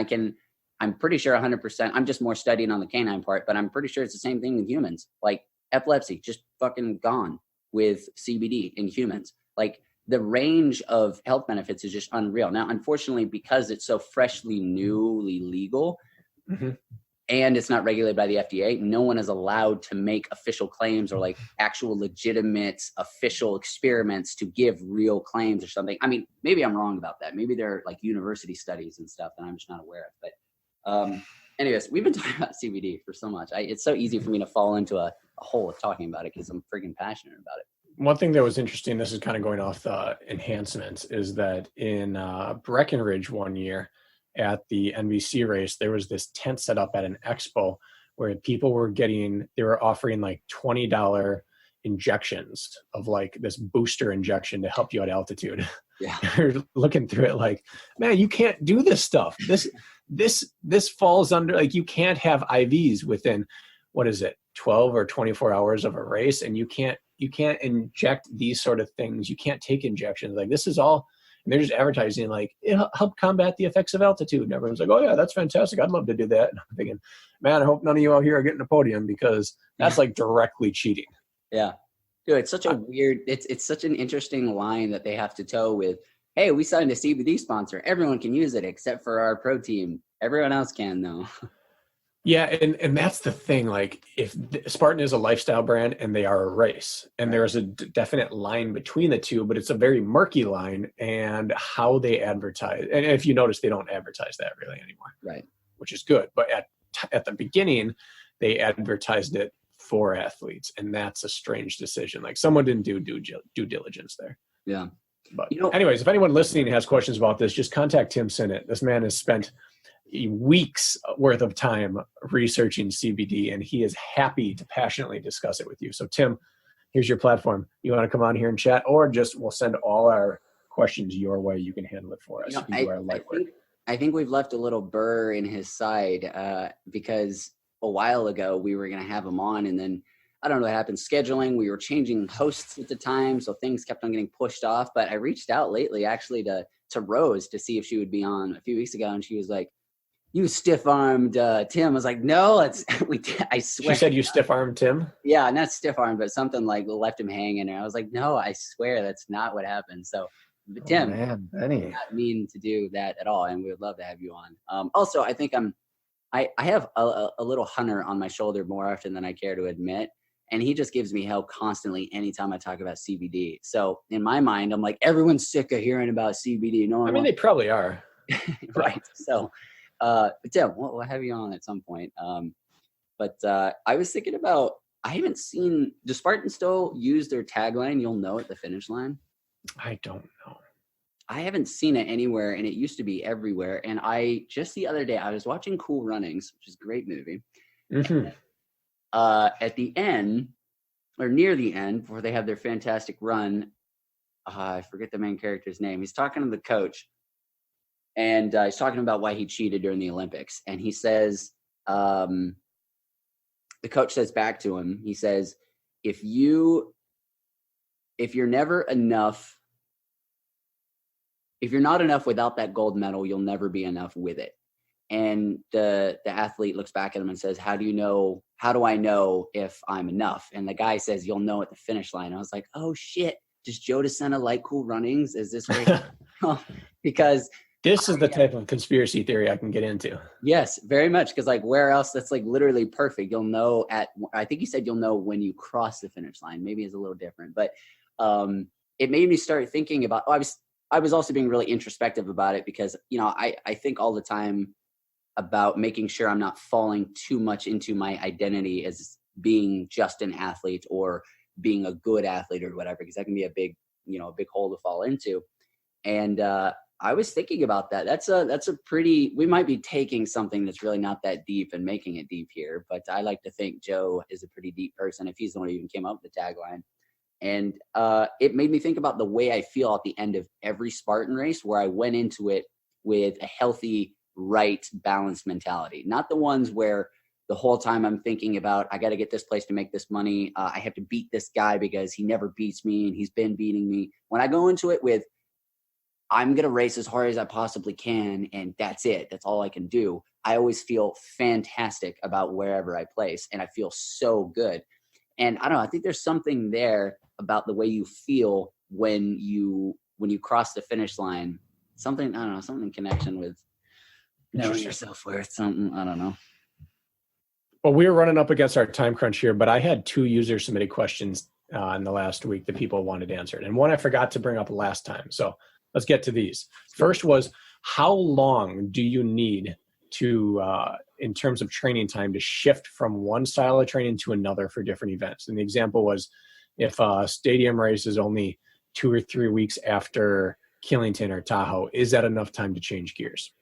I'm pretty sure 100%. I'm just more studying on the canine part, but I'm pretty sure it's the same thing with humans. Like epilepsy, just fucking gone with CBD in humans. Like the range of health benefits is just unreal. Now, unfortunately, because it's so freshly, newly legal, and it's not regulated by the FDA, no one is allowed to make official claims or like actual legitimate official experiments to give real claims or something. I mean, maybe I'm wrong about that. Maybe they're like university studies and stuff that I'm just not aware of. But anyways, we've been talking about CBD for so much. It's so easy for me to fall into a hole of talking about it because I'm freaking passionate about it. One thing that was interesting, this is kind of going off the enhancements, is that in Breckenridge one year at the NBC race, there was this tent set up at an expo where people were they were offering like $20 injections of like this booster injection to help you at altitude. Yeah. You're looking through it like, man, you can't do this stuff. This falls under, like, you can't have IVs within, 12 or 24 hours of a race. And you can't inject these sort of things. You can't take injections. Like, this is all, and they're just advertising like, it'll help combat the effects of altitude. And everyone's like, oh yeah, that's fantastic. I'd love to do that. And I'm thinking, man, I hope none of you out here are getting a podium, because that's like directly cheating. Yeah. Dude, it's such a weird, it's such an interesting line that they have to toe with, hey, we signed a CBD sponsor. Everyone can use it except for our pro team. Everyone else can though. Yeah, and that's the thing. Like, if Spartan is a lifestyle brand and they are a race, and there's a definite line between the two, but it's a very murky line, and how they advertise. And if you notice, they don't advertise that really anymore, right? Which is good. But at the beginning, they advertised it for athletes, and that's a strange decision. Like, someone didn't do due diligence there. Yeah. But anyways, if anyone listening has questions about this, just contact Tim Sinnott. This man has spent weeks worth of time researching CBD, and he is happy to passionately discuss it with you. So Tim, here's your platform. You want to come on here and chat, or just we'll send all our questions your way. You can handle it for us. I think we've left a little burr in his side because a while ago we were going to have him on, and then I don't know what happened. Scheduling, we were changing hosts at the time, so things kept on getting pushed off. But I reached out lately actually to Rose to see if she would be on a few weeks ago, and she was like, you stiff-armed Tim. I was like, no, I swear. She said you stiff-armed Tim? Yeah, not stiff-armed, but something like left him hanging. And I was like, no, I swear that's not what happened. So, Tim, Benny, not mean to do that at all, and we would love to have you on. Also, I think I have a little hunter on my shoulder more often than I care to admit, and he just gives me hell constantly anytime I talk about CBD. So in my mind, I'm like, everyone's sick of hearing about CBD. No, I mean, they probably are. Right. So. Tim, we'll have you on at some point. But I was thinking about, I haven't seen, does Spartan still use their tagline, you'll know at the finish line? I don't know. I haven't seen it anywhere, and it used to be everywhere. And just the other day, I was watching Cool Runnings, which is a great movie. Mm-hmm. At the end, or near the end, before they have their fantastic run, I forget the main character's name. He's talking to the coach, and he's talking about why he cheated during the Olympics. And he says, the coach says back to him, he says, if you're never enough, if you're not enough without that gold medal, you'll never be enough with it. And the athlete looks back at him and says, how do I know if I'm enough? And the guy says, you'll know at the finish line. I was like, oh shit, does Joe DeSena like Cool Runnings? Is this because this is the type of conspiracy theory I can get into. Yes, very much. Because like where else, that's like literally perfect. You'll know I think he said you'll know when you cross the finish line. Maybe it's a little different, but it made me start thinking about, I was also being really introspective about it because, you know, I think all the time about making sure I'm not falling too much into my identity as being just an athlete or being a good athlete or whatever, because that can be a big hole to fall into. And I was thinking about that. That's a pretty, we might be taking something that's really not that deep and making it deep here, but I like to think Joe is a pretty deep person if he's the one who even came up with the tagline. And it made me think about the way I feel at the end of every Spartan race, where I went into it with a healthy, right, balanced mentality. Not the ones where the whole time I'm thinking about, I got to get this place to make this money. I have to beat this guy because he never beats me and he's been beating me. When I go into it with, I'm going to race as hard as I possibly can, and that's it. That's all I can do. I always feel fantastic about wherever I place, and I feel so good. And I don't know, I think there's something there about the way you feel when you cross the finish line. Something, I don't know, something in connection with knowing your self-worth, something, I don't know. Well, we were running up against our time crunch here, but I had 2 users submitted questions in the last week that people wanted answered. And one I forgot to bring up last time. So let's get to these. First was, how long do you need to, in terms of training time, to shift from one style of training to another for different events? And the example was, if a stadium race is only 2 or 3 weeks after Killington or Tahoe, is that enough time to change gears?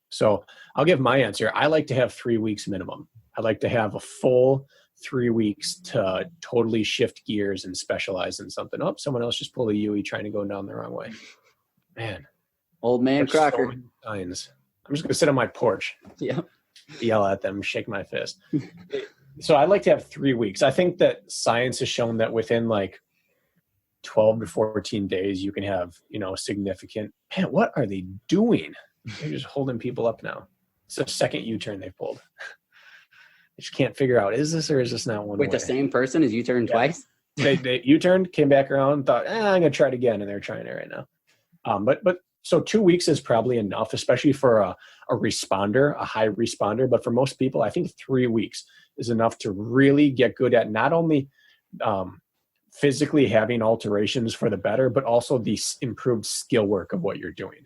So I'll give my answer. I like to have 3 weeks minimum. I like to have a full 3 weeks to totally shift gears and specialize in something. Oh, someone else just pulled a Yui trying to go down the wrong way. Man. Old man Crocker. So many signs. I'm just going to sit on my porch. Yeah. Yell at them, shake my fist. So I like to have 3 weeks. I think that science has shown that within like 12 to 14 days, you can have, significant, man, what are they doing? They're just holding people up now. It's the second U-turn they pulled. I just can't figure out, is this or is this not one way? Wait, the same person as U-turned twice? They U-turned, came back around, and thought, I'm going to try it again, and they're trying it right now. But so 2 weeks is probably enough, especially for a responder, a high responder. But for most people, I think 3 weeks is enough to really get good at not only physically having alterations for the better, but also the improved skill work of what you're doing.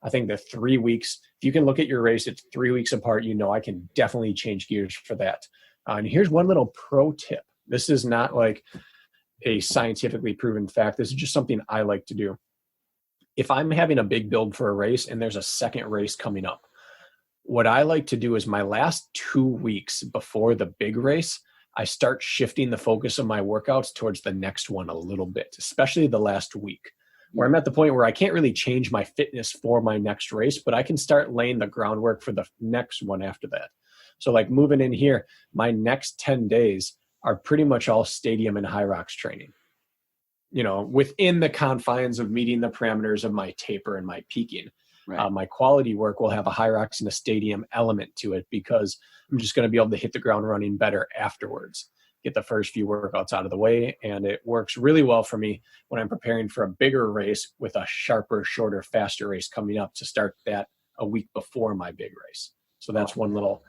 I think the 3 weeks, if you can look at your race, it's 3 weeks apart, I can definitely change gears for that. And here's one little pro tip. This is not like a scientifically proven fact. This is just something I like to do. If I'm having a big build for a race and there's a second race coming up, what I like to do is my last 2 weeks before the big race, I start shifting the focus of my workouts towards the next one a little bit, especially the last week, where I'm at the point where I can't really change my fitness for my next race, but I can start laying the groundwork for the next one after that. So like moving in here, my next 10 days are pretty much all stadium and high rocks training, within the confines of meeting the parameters of my taper and my peaking. Right. My quality work will have a high rocks and a stadium element to it because I'm just going to be able to hit the ground running better afterwards, get the first few workouts out of the way. And it works really well for me when I'm preparing for a bigger race with a sharper, shorter, faster race coming up to start that a week before my big race. So that's one little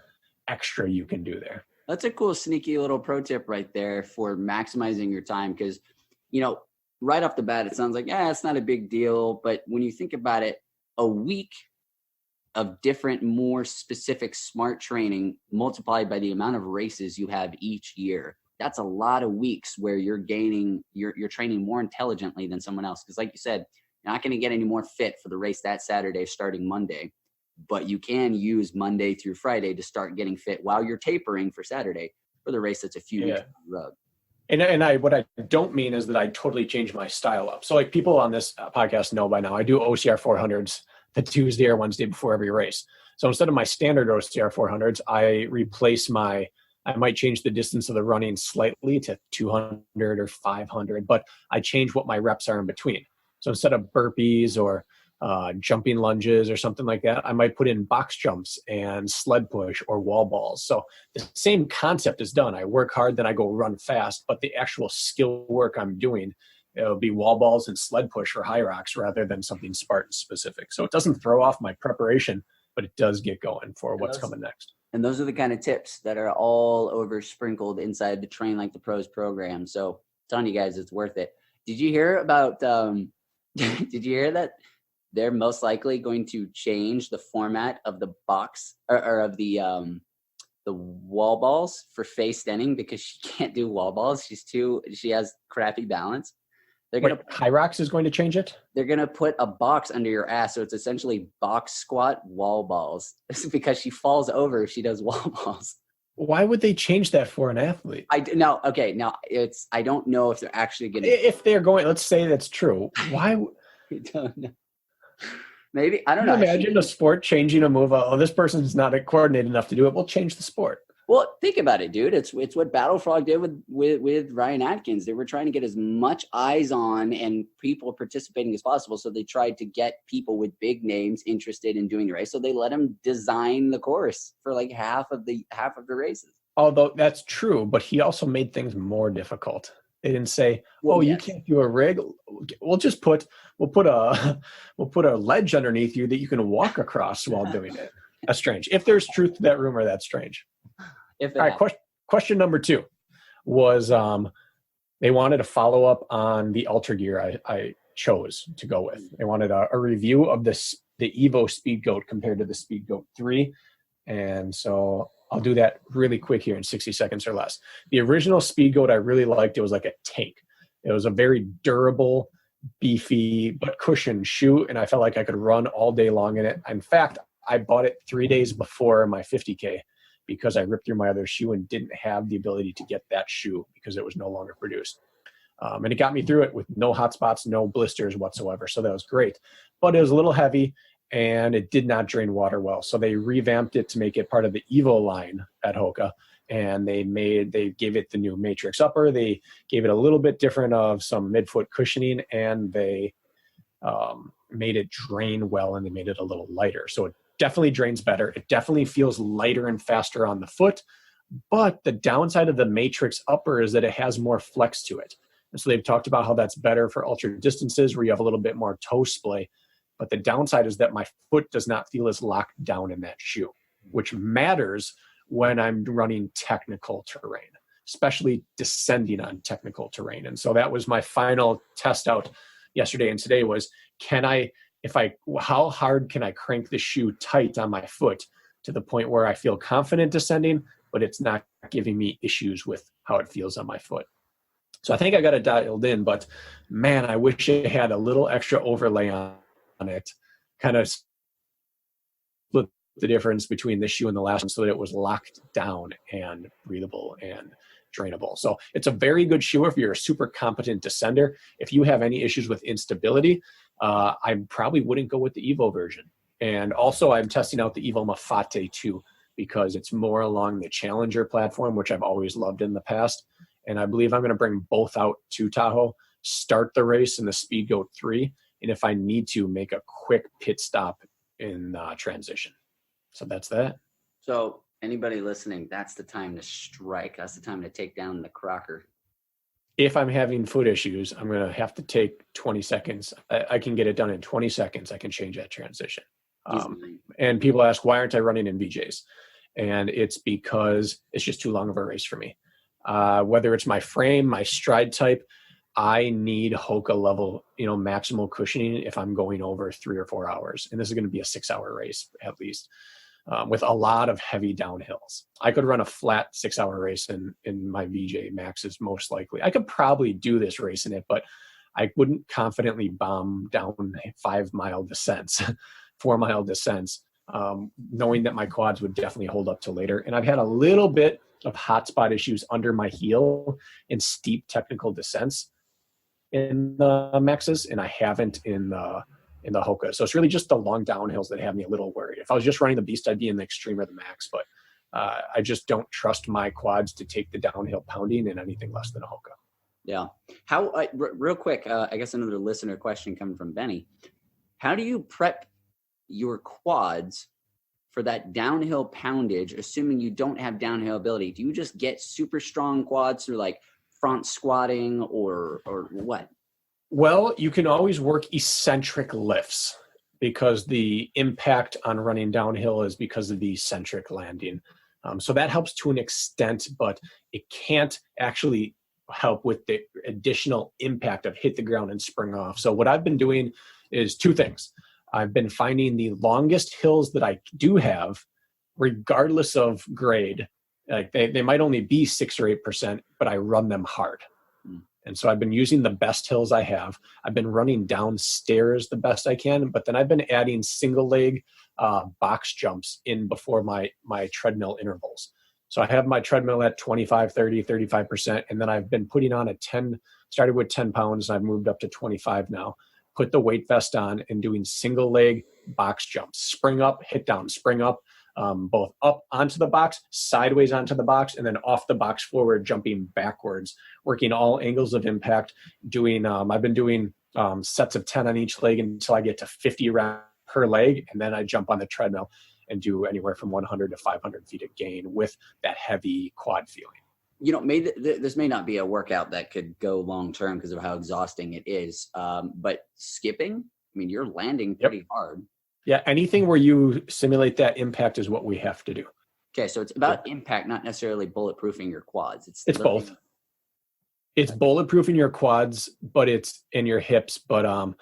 extra you can do there. That's a cool, sneaky little pro tip right there for maximizing your time. Because, right off the bat, it sounds like, it's not a big deal. But when you think about it, a week of different, more specific smart training multiplied by the amount of races you have each year, that's a lot of weeks where you're training more intelligently than someone else. Because like you said, You're not going to get any more fit for the race that Saturday starting Monday, but you can use Monday through Friday to start getting fit while you're tapering for Saturday for the race that's a few weeks down the road. And what I don't mean is that I totally changed my style up. So like people on this podcast know by now, I do OCR 400s the Tuesday or Wednesday before every race. So instead of my standard OCR 400s, I might change the distance of the running slightly to 200 or 500, but I change what my reps are in between. So instead of burpees or jumping lunges or something like that, I might put in box jumps and sled push or wall balls. So the same concept is done. I work hard, then I go run fast, but the actual skill work I'm doing, it'll be wall balls and sled push or high rocks rather than something Spartan specific. So it doesn't throw off my preparation, but it does get going for what's coming next. And those are the kind of tips that are all over sprinkled inside the Train Like the Pros program. So I'm telling you guys, it's worth it. Did you hear about, did you hear that they're most likely going to change the format of the box or of the wall balls for Faye Stenning because she can't do wall balls. She has crappy balance. High Rocks is going to change it? They're going to put a box under your ass. So it's essentially box squat wall balls. This is because she falls over if she does wall balls. Why would they change that for an athlete? I don't know if they're actually going to. If they're going, let's say that's true. Why? I don't know. Maybe, I don't know. Imagine a sport changing a move. Oh, this person's not coordinated enough to do it. We'll change the sport. Well, think about it, dude. It's what Battle Frog did with Ryan Atkins. They were trying to get as much eyes on and people participating as possible. So they tried to get people with big names interested in doing the race. So they let them design the course for like half of the races. Although that's true, but he also made things more difficult. They didn't say, you can't do a rig. We'll put a ledge underneath you that you can walk across while doing it. That's strange. If there's truth to that rumor, that's strange. All right, question number 2 was they wanted a follow-up on the Ultra gear I chose to go with. They wanted a review of the Evo Speed Goat compared to the Speed Goat 3. And so I'll do that really quick here in 60 seconds or less. The original Speed Goat I really liked. It was like a tank. It was a very durable, beefy, but cushioned shoe, and I felt like I could run all day long in it. In fact, I bought it 3 days before my 50K because I ripped through my other shoe and didn't have the ability to get that shoe because it was no longer produced. And it got me through it with no hot spots, no blisters whatsoever. So that was great. But it was a little heavy and it did not drain water well. So they revamped it to make it part of the Evo line at Hoka. And they gave it the new Matrix upper. They gave it a little bit different of some midfoot cushioning, and they made it drain well, and they made it a little lighter. So it definitely drains better. It definitely feels lighter and faster on the foot. But the downside of the Matrix upper is that it has more flex to it. And so they've talked about how that's better for ultra distances where you have a little bit more toe splay. But the downside is that my foot does not feel as locked down in that shoe, which matters when I'm running technical terrain, especially descending on technical terrain. And so that was my final test out yesterday and today was, how hard can I crank the shoe tight on my foot to the point where I feel confident descending, but it's not giving me issues with how it feels on my foot. So I think I got it dialed in, but man, I wish it had a little extra overlay on it, kind of split the difference between this shoe and the last one so that it was locked down and breathable and drainable. So it's a very good shoe if you're a super competent descender. If you have any issues with instability, I probably wouldn't go with the Evo version. And also I'm testing out the Evo Mafate too, because it's more along the Challenger platform, which I've always loved in the past. And I believe I'm going to bring both out to Tahoe, start the race in the Speed Goat 3, and if I need to, make a quick pit stop in transition. So that's that. So anybody listening, that's the time to strike. That's the time to take down the Crocker. If I'm having foot issues, I'm going to have to take 20 seconds. I can get it done in 20 seconds. I can change that transition. And people ask, why aren't I running in BJs? And it's because it's just too long of a race for me. Whether it's my frame, my stride type, I need Hoka level, maximal cushioning if I'm going over 3 or 4 hours. And this is going to be a 6-hour race at least, with a lot of heavy downhills. I could run a flat 6-hour race in my VJ Maxes most likely. I could probably do this race in it, but I wouldn't confidently bomb down 5-mile descents, 4-mile descents, knowing that my quads would definitely hold up to later. And I've had a little bit of hotspot issues under my heel in steep technical descents in the maxes, and I haven't in the Hoka. So it's really just the long downhills that have me a little worried. If I was just running the beast, I'd be in the extreme or the max, but I just don't trust my quads to take the downhill pounding in anything less than a Hoka. Yeah. Real quick, I guess another listener question coming from Benny. How do you prep your quads for that downhill poundage, assuming you don't have downhill ability? Do you just get super strong quads through like front squatting or what? Well, you can always work eccentric lifts because the impact on running downhill is because of the eccentric landing. So that helps to an extent, but it can't actually help with the additional impact of hit the ground and spring off. So what I've been doing is two things. I've been finding the longest hills that I do have, regardless of grade. Like they might only be 6 or 8%, but I run them hard. And so I've been using the best hills I have. I've been running downstairs the best I can, but then I've been adding single leg box jumps in before my treadmill intervals. So I have my treadmill at 25, 30, 35%, and then I've been putting on started with 10 pounds, and I've moved up to 25 now. Put the weight vest on and doing single leg box jumps, spring up, hit down, spring up, both up onto the box, sideways onto the box, and then off the box forward, jumping backwards, working all angles of impact. I've been doing sets of 10 on each leg until I get to 50 reps per leg, and then I jump on the treadmill and do anywhere from 100 to 500 feet of gain with that heavy quad feeling. This may not be a workout that could go long term because of how exhausting it is. But skipping, I mean, you're landing pretty hard. Yeah, anything where you simulate that impact is what we have to do. Okay, so it's about impact, not necessarily bulletproofing your quads. It's both. It's bulletproofing your quads, but it's in your hips, but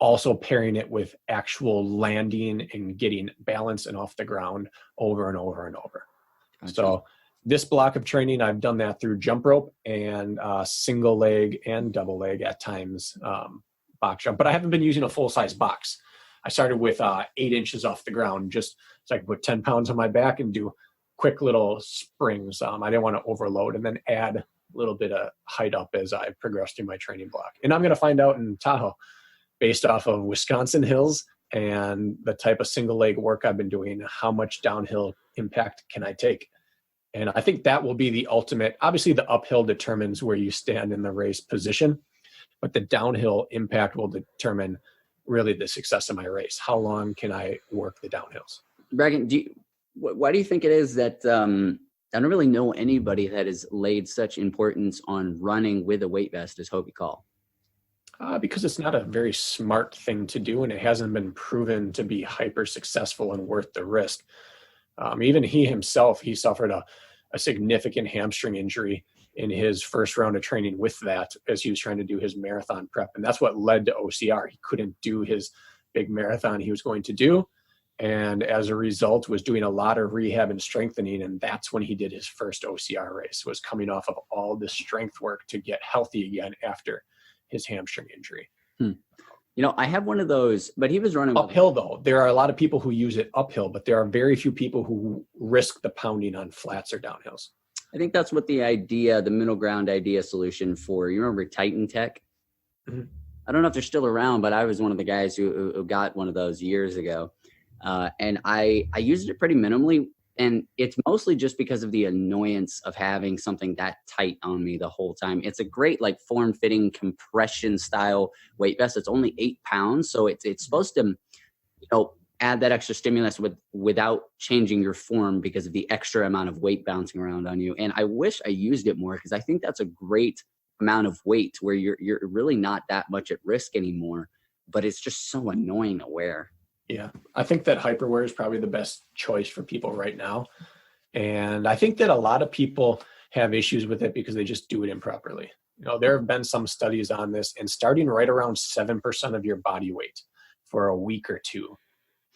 also pairing it with actual landing and getting balance and off the ground over and over and over. Gotcha. So this block of training, I've done that through jump rope and single leg and double leg at times, box jump. But I haven't been using a full-size box. I started with 8 inches off the ground, just so I could put 10 pounds on my back and do quick little springs. I didn't want to overload, and then add a little bit of height up as I progressed through my training block. And I'm going to find out in Tahoe, based off of Wisconsin hills and the type of single leg work I've been doing, how much downhill impact can I take? And I think that will be the ultimate. Obviously, the uphill determines where you stand in the race position, but the downhill impact will determine really the success of my race. How long can I work the downhills? Brakken, why do you think it is that I don't really know anybody that has laid such importance on running with a weight vest as Hobie Call? Because it's not a very smart thing to do, and it hasn't been proven to be hyper successful and worth the risk. Even he himself, he suffered a significant hamstring injury in his first round of training with that as he was trying to do his marathon prep. And that's what led to OCR. He couldn't do his big marathon he was going to do. And as a result was doing a lot of rehab and strengthening. And that's when he did his first OCR race, was coming off of all this strength work to get healthy again after his hamstring injury. I have one of those, but he was running uphill though. There are a lot of people who use it uphill, but there are very few people who risk the pounding on flats or downhills. I think that's what the middle ground idea solution for, you remember Titan Tech? Mm-hmm. I don't know if they're still around, but I was one of the guys who got one of those years ago. And I used it pretty minimally. And it's mostly just because of the annoyance of having something that tight on me the whole time. It's a great, like, form-fitting compression style weight vest. It's only 8 pounds. So it's supposed to, add that extra stimulus without changing your form because of the extra amount of weight bouncing around on you. And I wish I used it more, because I think that's a great amount of weight where you're really not that much at risk anymore, but it's just so annoying to wear. Yeah, I think that hyperwear is probably the best choice for people right now. And I think that a lot of people have issues with it because they just do it improperly. There have been some studies on this, and starting right around 7% of your body weight for a week or two,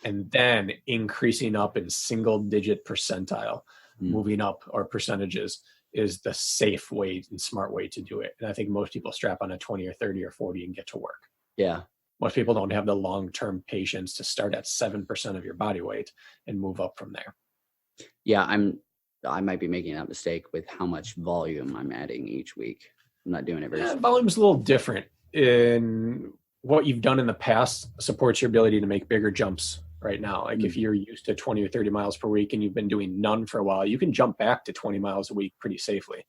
and then increasing up in single digit percentile, moving up or percentages, is the safe way and smart way to do it. And I think most people strap on a 20 or 30 or 40 and get to work. Yeah. Most people don't have the long-term patience to start at 7% of your body weight and move up from there. Yeah, I might be making that mistake with how much volume I'm adding each week. I'm not doing it very volume's a little different. In what you've done in the past supports your ability to make bigger jumps right now. Like if you're used to 20 or 30 miles per week and you've been doing none for a while, you can jump back to 20 miles a week pretty safely.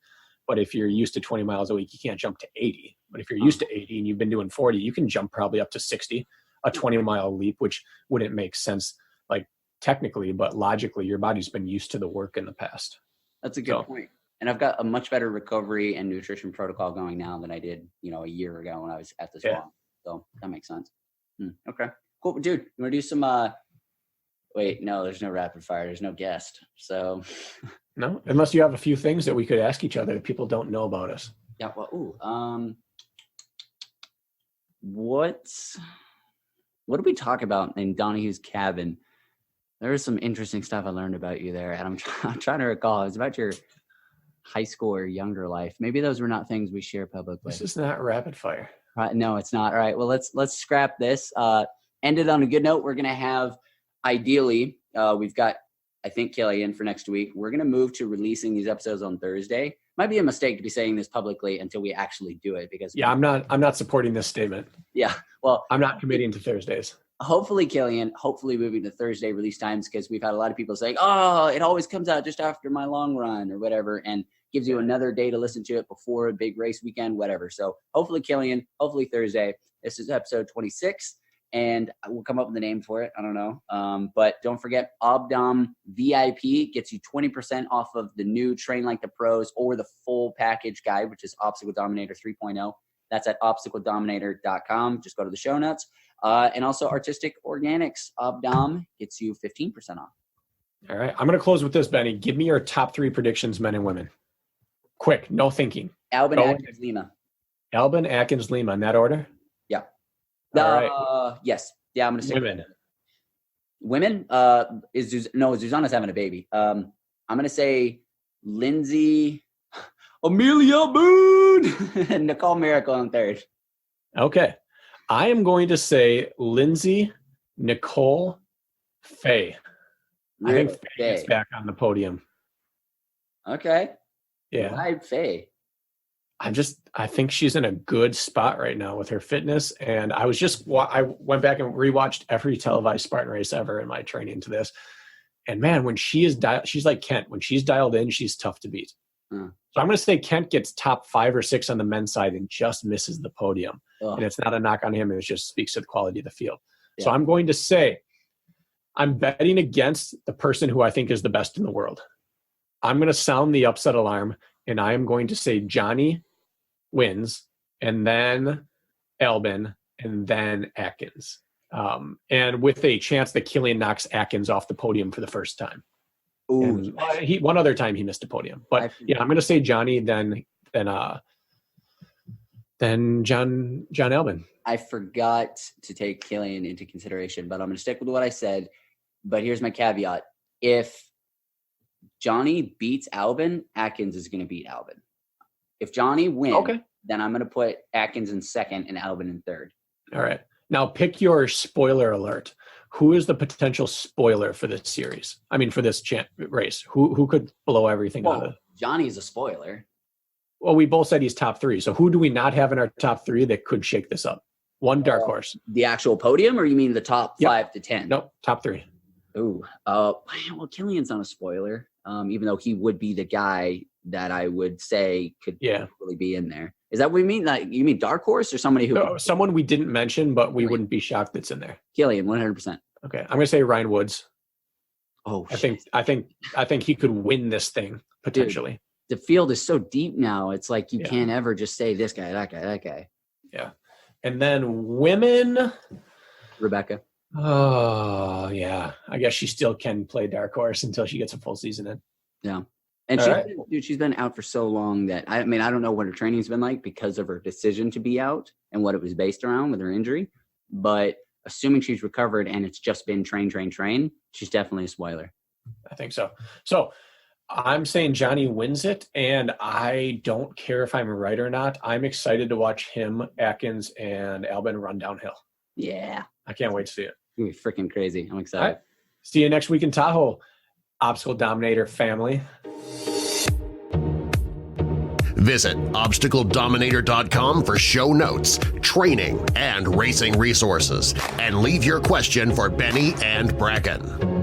But if you're used to 20 miles a week, you can't jump to 80. But if you're used to 80 and you've been doing 40, you can jump probably up to 60, a 20-mile leap, which wouldn't make sense like technically, but logically your body's been used to the work in the past. That's a good point. And I've got a much better recovery and nutrition protocol going now than I did, a year ago when I was at this long. So that makes sense. Okay, cool. Dude, you want to do some, wait, no, there's no rapid fire. There's no guest. So. No, unless you have a few things that we could ask each other that people don't know about us. Yeah. Well, what did we talk about in Donahue's cabin? There was some interesting stuff I learned about you there, and I'm trying to recall. It was about your high school or younger life. Maybe those were not things we share publicly. This is not rapid fire. No, it's not. All right. Well, let's scrap this. End it on a good note. We're gonna have, ideally, we've got, I think, Killian for next week. We're gonna move to releasing these episodes on Thursday. Might be a mistake to be saying this publicly until we actually do it, because I'm not supporting this statement. Yeah. Well, I'm not committing to Thursdays. Hopefully, Killian, moving to Thursday release times, because we've had a lot of people saying, oh, it always comes out just after my long run or whatever, and gives you another day to listen to it before a big race weekend, whatever. So hopefully, Killian, hopefully Thursday. This is episode 26, and we'll come up with a name for it. I don't know. But don't forget, Obdom VIP gets you 20% off of the new Train Like the Pros or the full package guide, which is Obstacle Dominator 3.0. That's at obstacledominator.com. Just go to the show notes. And also Artistic Organics Obdom gets you 15% off. All right. I'm going to close with this, Benny. Give me your top 3 predictions, men and women. Quick, no thinking. Albin, Atkins, Lima. Albin, Atkins, Lima. In that order? Yeah. All right. Yes. Yeah, I'm going to say women. Women? Zuzana's having a baby. I'm going to say Lindsay, Amelia Boone, and Nicole Miracle in third. Okay. I am going to say Lindsay, Nicole, Faye. I think Faye is back on the podium. Okay. Yeah. Why Faye? I think she's in a good spot right now with her fitness. And I went back and rewatched every televised Spartan race ever in my training to this. And man, when she's like Kent. When she's dialed in, she's tough to beat. So I'm going to say Kent gets top 5 or 6 on the men's side and just misses the podium. And it's not a knock on him. It just speaks to the quality of the field. Yeah. So I'm going to say I'm betting against the person who I think is the best in the world. I'm going to sound the upset alarm, and I am going to say Johnny wins, and then Albin, and then Atkins. And with a chance that Killian knocks Atkins off the podium for the first time. Ooh. One other time he missed a podium. But I'm going to say Johnny, then John Albin. I forgot to take Killian into consideration, but I'm going to stick with what I said. But here's my caveat. If Johnny beats Albin, Atkins is going to beat Albin. If Johnny wins, then I'm going to put Atkins in second and Albin in third. All right. Now pick your spoiler alert. Who is the potential spoiler for this series? I mean, for this race, who could blow everything out of it? Johnny's a spoiler. Well, we both said he's top 3. So who do we not have in our top 3 that could shake this up? One dark horse. The actual podium, or you mean the top 5 to 10? Nope, top 3. Ooh. Well, Killian's not a spoiler, even though he would be the guy that I would say could really be in there. Is that what you mean? Like, you mean dark horse or somebody who? No, someone we didn't mention, but we wouldn't be shocked that's in there. Killian, 100%. Okay, I'm gonna say Ryan Woods. Oh, I think he could win this thing potentially. Dude, the field is so deep now. It's like you can't ever just say this guy, that guy, that guy. Yeah, and then women. Rebecca. Oh yeah, I guess she still can play dark horse until she gets a full season in. Yeah. And she's been out for so long that I don't know what her training's been like because of her decision to be out and what it was based around with her injury. But assuming she's recovered and it's just been train, she's definitely a spoiler. I think so. So I'm saying Johnny wins it, and I don't care if I'm right or not. I'm excited to watch him, Atkins, and Albin run downhill. Yeah. I can't wait to see it. It's going to be freaking crazy. I'm excited. All right. See you next week in Tahoe, Obstacle Dominator family. Visit ObstacleDominator.com for show notes, training, and racing resources. And leave your question for Beni and Brakken.